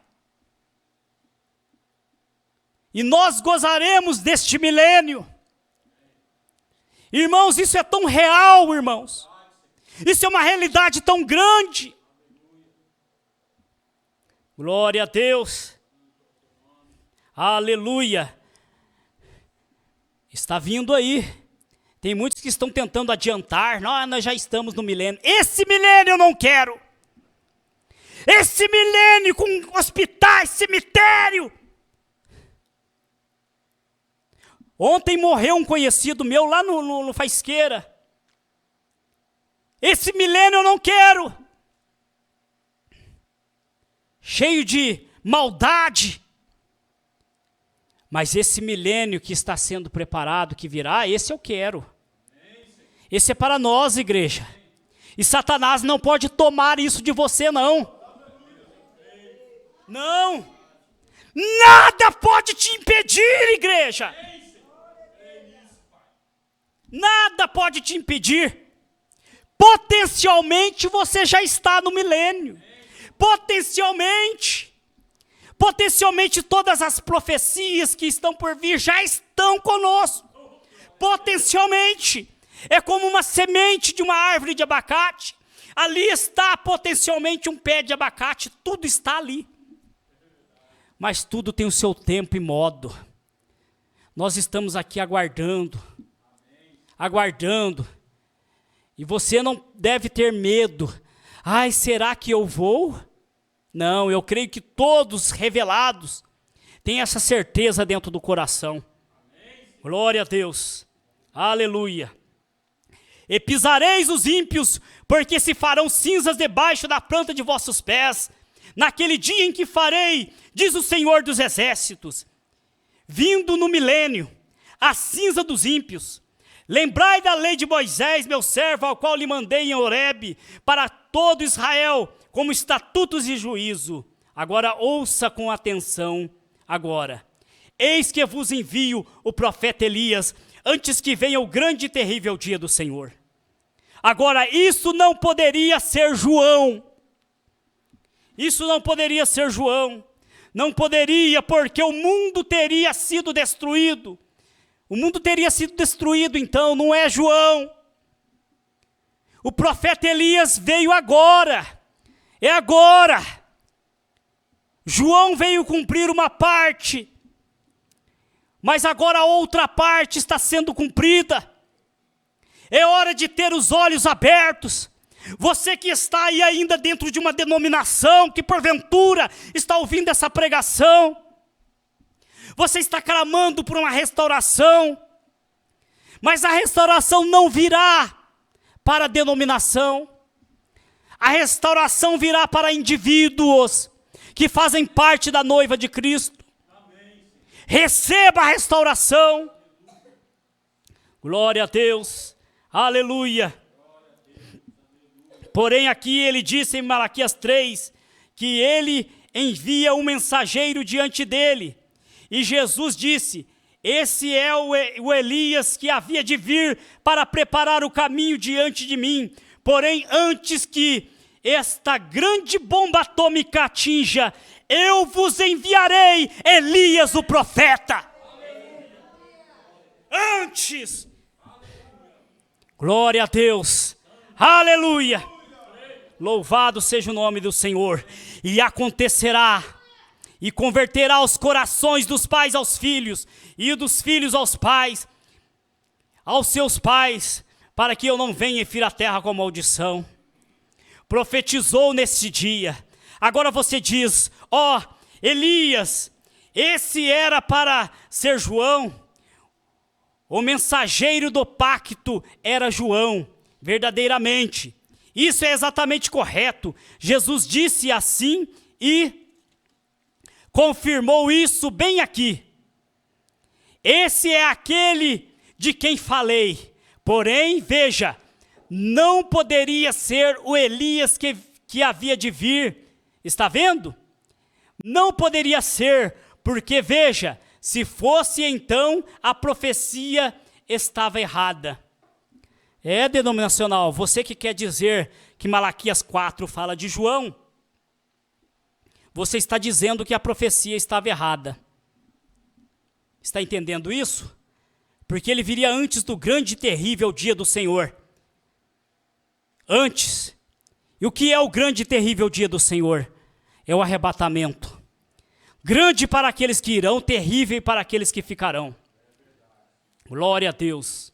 e nós gozaremos deste milênio. Irmãos, isso é tão real, irmãos. Isso é uma realidade tão grande. Glória a Deus. Aleluia. Está vindo aí. Tem muitos que estão tentando adiantar. Nós já estamos no milênio. Esse milênio eu não quero. Esse milênio com hospitais, cemitério. Ontem morreu um conhecido meu lá no Faisqueira. Esse milênio eu não quero. Cheio de maldade. Mas esse milênio que está sendo preparado, que virá, esse eu quero. Esse é para nós, igreja. E Satanás não pode tomar isso de você, não. Não. Nada pode te impedir, igreja. Nada pode te impedir. Potencialmente você já está no milênio. Potencialmente todas as profecias que estão por vir já estão conosco. Potencialmente. É como uma semente de uma árvore de abacate. Ali está potencialmente um pé de abacate. Tudo está ali. Mas tudo tem o seu tempo e modo. Nós estamos aqui aguardando. E você não deve ter medo. Ai, será que eu vou? Não, eu creio que todos revelados têm essa certeza dentro do coração. Glória a Deus. Aleluia. E pisareis os ímpios, porque se farão cinzas debaixo da planta de vossos pés, naquele dia em que farei, diz o Senhor dos Exércitos, vindo no milênio, a cinza dos ímpios. Lembrai da lei de Moisés, meu servo, ao qual lhe mandei em Horebe, para todo Israel, como estatutos e juízo. Agora ouça com atenção, agora. Eis que vos envio o profeta Elias, antes que venha o grande e terrível dia do Senhor. Agora, isso não poderia ser João. Isso não poderia ser João. Não poderia, porque o mundo teria sido destruído. O mundo teria sido destruído, então, não é João. O profeta Elias veio agora. É agora. João veio cumprir uma parte. Mas agora a outra parte está sendo cumprida. É hora de ter os olhos abertos Você que está aí ainda dentro de uma denominação, que porventura está ouvindo essa pregação, você está clamando por uma restauração, mas a restauração não virá para a denominação, a restauração virá para indivíduos que fazem parte da noiva de Cristo. Receba a restauração. Glória a Deus, aleluia. Porém aqui ele disse em Malaquias 3, que ele envia um mensageiro diante dele. E Jesus disse, esse é o Elias que havia de vir para preparar o caminho diante de mim. Porém, antes que esta grande bomba atômica atinja, eu vos enviarei Elias o profeta. Antes. Glória a Deus. Aleluia. Louvado seja o nome do Senhor. E acontecerá, e converterá os corações dos pais aos filhos, e dos filhos aos pais, aos seus pais, para que eu não venha e fira a terra com maldição. Profetizou nesse dia. Agora você diz, ó, Elias, esse era para ser João. O mensageiro do pacto era João, verdadeiramente. Isso é exatamente correto. Jesus disse assim e confirmou isso bem aqui. Esse é aquele de quem falei. Porém, veja, não poderia ser o Elias que havia de vir. Está vendo? Não poderia ser, porque veja, se fosse então, a profecia estava errada. É denominacional, você que quer dizer que Malaquias 4 fala de João, você está dizendo que a profecia estava errada. Está entendendo isso? Porque ele viria antes do grande e terrível dia do Senhor. Antes. E o que é o grande e terrível dia do Senhor? É o arrebatamento. Grande para aqueles que irão, terrível para aqueles que ficarão. Glória a Deus.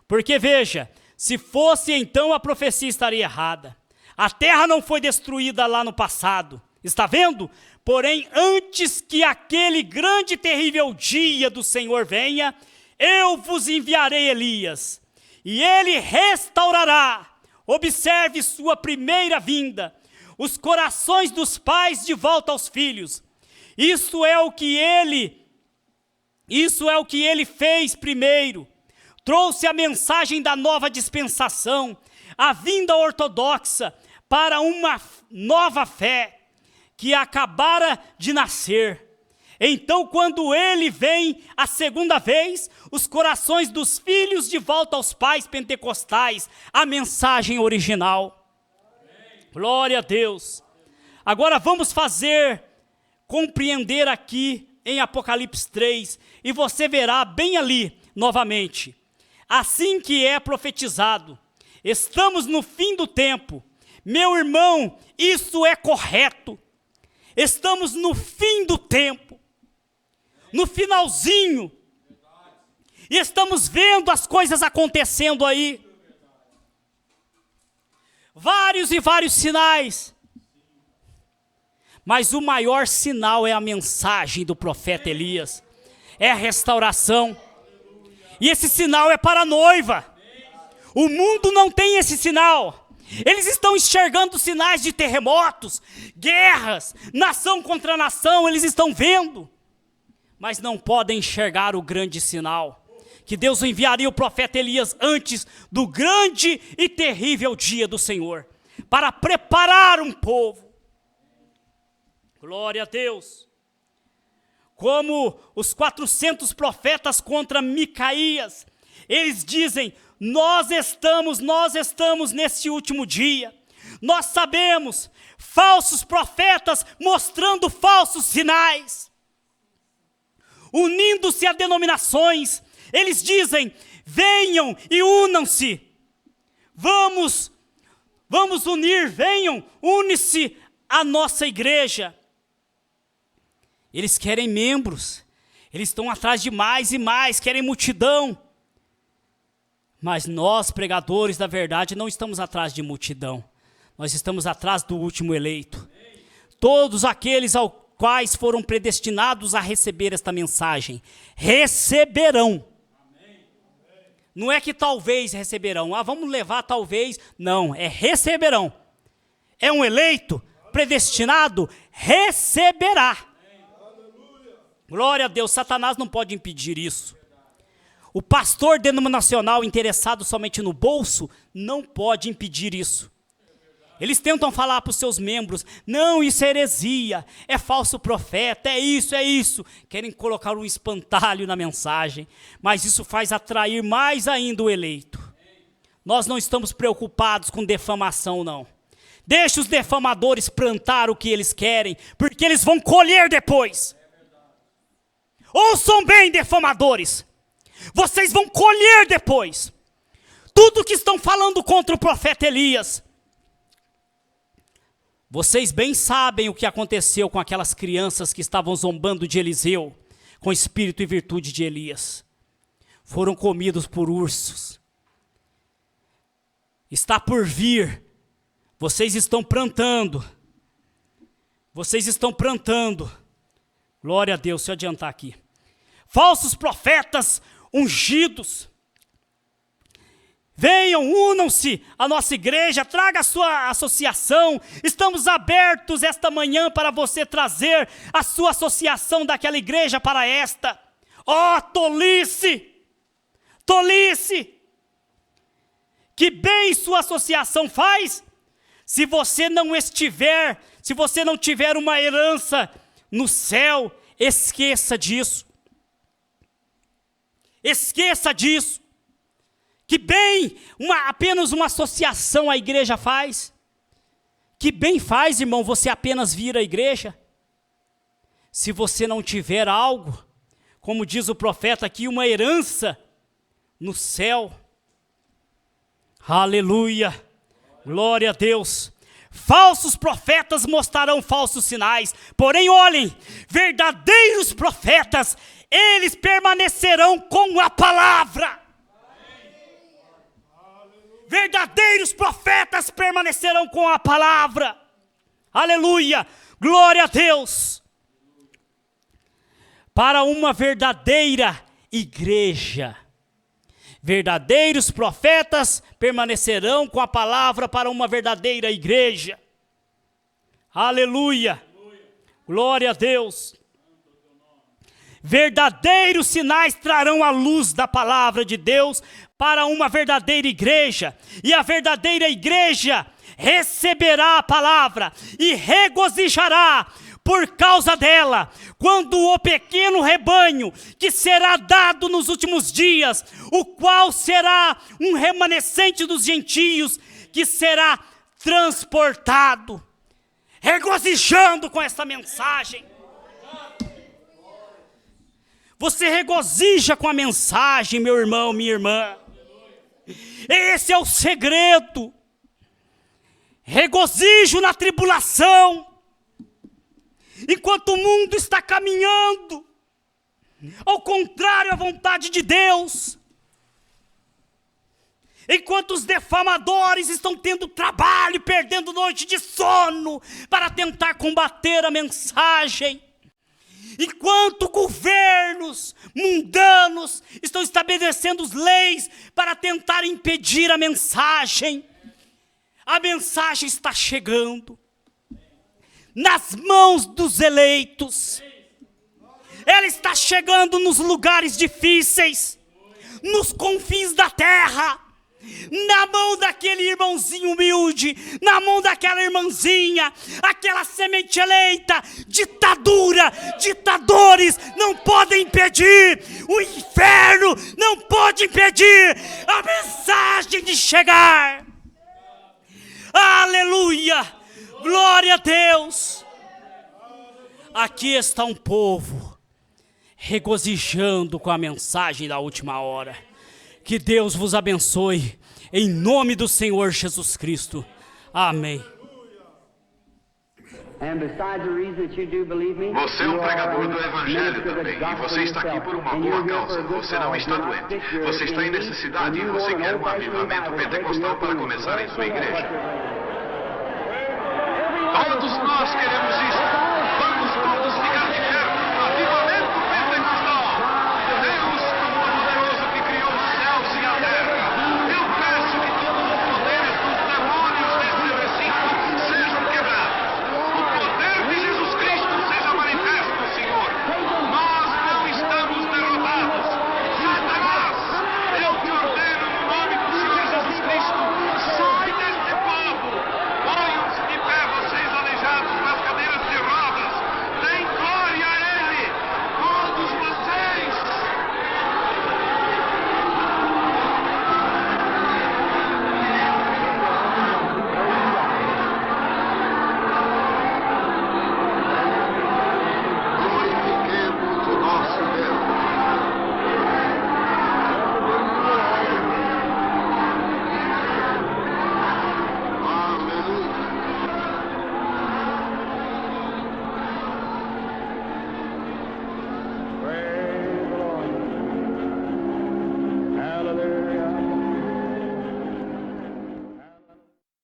Porque veja, se fosse então a profecia estaria errada. A terra não foi destruída lá no passado. Está vendo? Porém, antes que aquele grande e terrível dia do Senhor venha, eu vos enviarei Elias. E ele restaurará, observe sua primeira vinda, os corações dos pais de volta aos filhos. Isso é o que ele fez primeiro. Trouxe a mensagem da nova dispensação, a vinda ortodoxa para uma nova fé que acabara de nascer. Então, quando ele vem a segunda vez, os corações dos filhos de volta aos pais pentecostais, a mensagem original. Amém. Glória a Deus. Agora vamos compreender aqui em Apocalipse 3, e você verá bem ali, novamente, assim que é profetizado, estamos no fim do tempo. Meu irmão, isso é correto. Estamos no fim do tempo, no finalzinho, e estamos vendo as coisas acontecendo aí. Vários e vários sinais. Mas o maior sinal é a mensagem do profeta Elias. É a restauração. E esse sinal é para a noiva. O mundo não tem esse sinal. Eles estão enxergando sinais de terremotos, guerras, nação contra nação, eles estão vendo. Mas não podem enxergar o grande sinal. Que Deus enviaria o profeta Elias antes do grande e terrível dia do Senhor. Para preparar um povo. Glória a Deus. Como os 400 profetas contra Micaías, eles dizem, nós estamos nesse último dia. Nós sabemos, falsos profetas mostrando falsos sinais. Unindo-se a denominações, eles dizem, venham e unam-se. Vamos unir, venham, une-se a nossa igreja. Eles querem membros, eles estão atrás de mais e mais, querem multidão. Mas nós, pregadores da verdade, não estamos atrás de multidão. Nós estamos atrás do último eleito. Todos aqueles aos quais foram predestinados a receber esta mensagem, receberão. Não é que talvez receberão. Vamos levar talvez. Não, é receberão. É um eleito predestinado, receberá. Glória a Deus, Satanás não pode impedir isso. O pastor denominacional interessado somente no bolso não pode impedir isso. Eles tentam falar para os seus membros, não, isso é heresia, é falso profeta, é isso. Querem colocar um espantalho na mensagem, mas isso faz atrair mais ainda o eleito. Nós não estamos preocupados com defamação, não. Deixa os defamadores plantar o que eles querem, porque eles vão colher depois. Ouçam bem, defamadores. Vocês vão colher depois. Tudo que estão falando contra o profeta Elias. Vocês bem sabem o que aconteceu com aquelas crianças que estavam zombando de Eliseu, com espírito e virtude de Elias. Foram comidos por ursos. Está por vir. Vocês estão plantando. Vocês estão plantando. Glória a Deus, se eu adiantar aqui. Falsos profetas ungidos. Venham, unam-se à nossa igreja, traga a sua associação. Estamos abertos esta manhã para você trazer a sua associação daquela igreja para esta. Tolice! Tolice! Que bem sua associação faz se você não tiver uma herança no céu. Esqueça disso. Esqueça disso. Que bem apenas uma associação a igreja faz. Que bem faz, irmão, você apenas vir à igreja. Se você não tiver algo, como diz o profeta aqui, uma herança no céu. Aleluia, glória a Deus. Falsos profetas mostrarão falsos sinais, porém olhem, verdadeiros profetas, eles permanecerão com a palavra. Verdadeiros profetas permanecerão com a palavra. Aleluia, glória a Deus. Para uma verdadeira igreja, verdadeiros profetas permanecerão com a palavra para uma verdadeira igreja. Aleluia, glória a Deus. Verdadeiros sinais trarão a luz da palavra de Deus para uma verdadeira igreja, e a verdadeira igreja receberá a palavra e regozijará por causa dela, quando o pequeno rebanho que será dado nos últimos dias, o qual será um remanescente dos gentios, que será transportado, regozijando com essa mensagem. Você regozija com a mensagem, meu irmão, minha irmã. Esse é o segredo. Regozijo na tribulação. Enquanto o mundo está caminhando ao contrário à vontade de Deus. Enquanto os defamadores estão tendo trabalho, perdendo noite de sono para tentar combater a mensagem. Enquanto governos mundanos estão estabelecendo leis para tentar impedir a mensagem está chegando nas mãos dos eleitos. Ela está chegando nos lugares difíceis, nos confins da terra, na mão daquele irmãozinho humilde, na mão daquela irmãzinha, aquela semente eleita. Ditadores não podem impedir, o inferno não pode impedir a mensagem de chegar. Aleluia, glória a Deus. Aqui está um povo regozijando com a mensagem da última hora. Que Deus vos abençoe, em nome do Senhor Jesus Cristo. Amém. And besides the reason that you do believe me, Você é um you are pregador do a Evangelho minister of the também, e gospel você está aqui yourself. por uma And boa you're here causa. for a good Você não cause. está You're not doente. sick, you're Você está em in need, necessidade and e you você want an quer um old-fashioned avivamento revival breaking pentecostal your para feelings. começar em sua That's what igreja. you're Todos nós queremos isso. Vamos todos ficar de pé por um avivamento pentecostal. Deus Todo-Poderoso que criou os céus e a terra. Eu peço que todos os poderes dos demônios deste recinto sejam quebrados. O poder de Jesus Cristo seja manifesto, Senhor. Nós não estamos derrotados. Satanás, eu te ordeno no nome do Senhor Jesus Cristo, sai deste povo. Ponham-se de pé, vocês aleijados nas cadeiras de rodas. Deem glória a Ele. Todos vocês. Glorifiquemos o nosso Deus. Aleluia. Praise the Lord.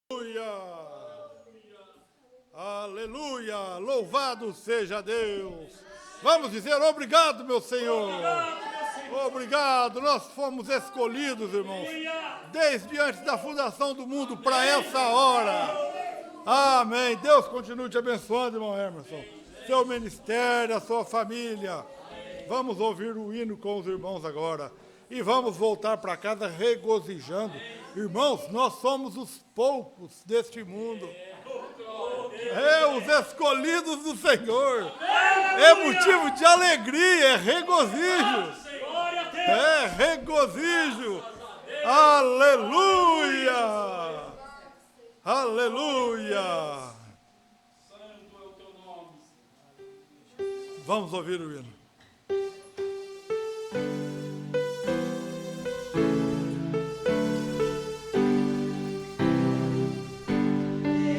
Hallelujah. Aleluia! Louvado seja Deus! Vamos dizer obrigado, meu Senhor! Obrigado! Nós fomos escolhidos, irmãos, desde antes da fundação do mundo para essa hora. Amém! Deus continue te abençoando, irmão Emerson. Seu ministério, a sua família. Vamos ouvir o hino com os irmãos agora. E vamos voltar para casa regozijando. Irmãos, nós somos os poucos deste mundo. Os escolhidos do Senhor. É motivo de alegria, é regozijo. É regozijo. Aleluia. Aleluia. Vamos ouvir o hino.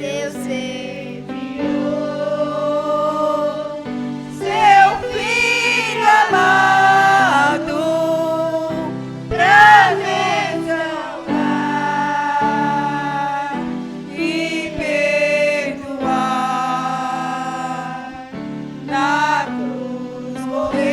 Deus enviou seu Filho amado pra me salvar e perdoar. Na cruz morreu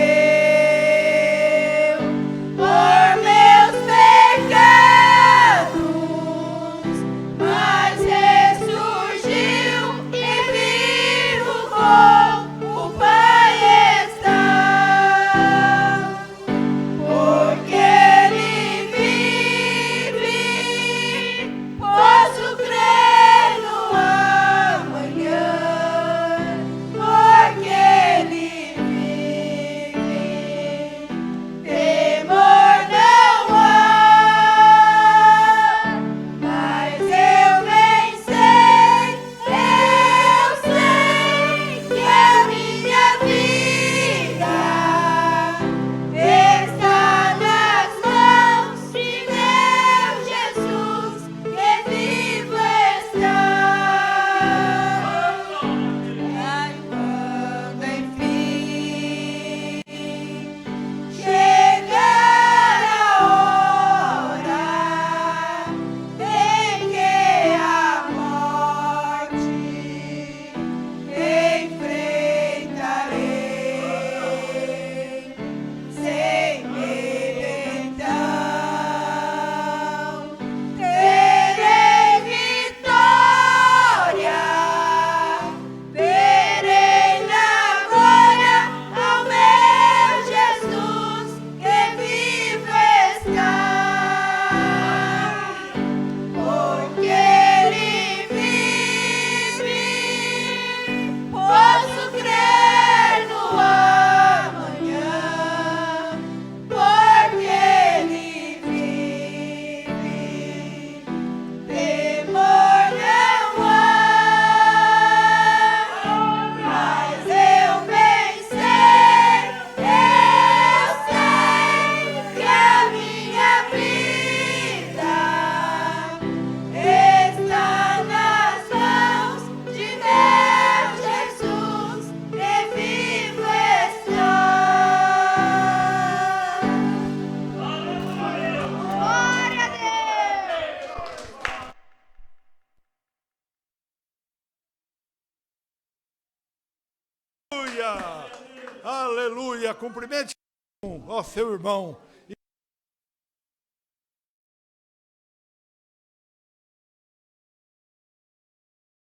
Aleluia! Aleluia! Cumprimente, ó seu irmão.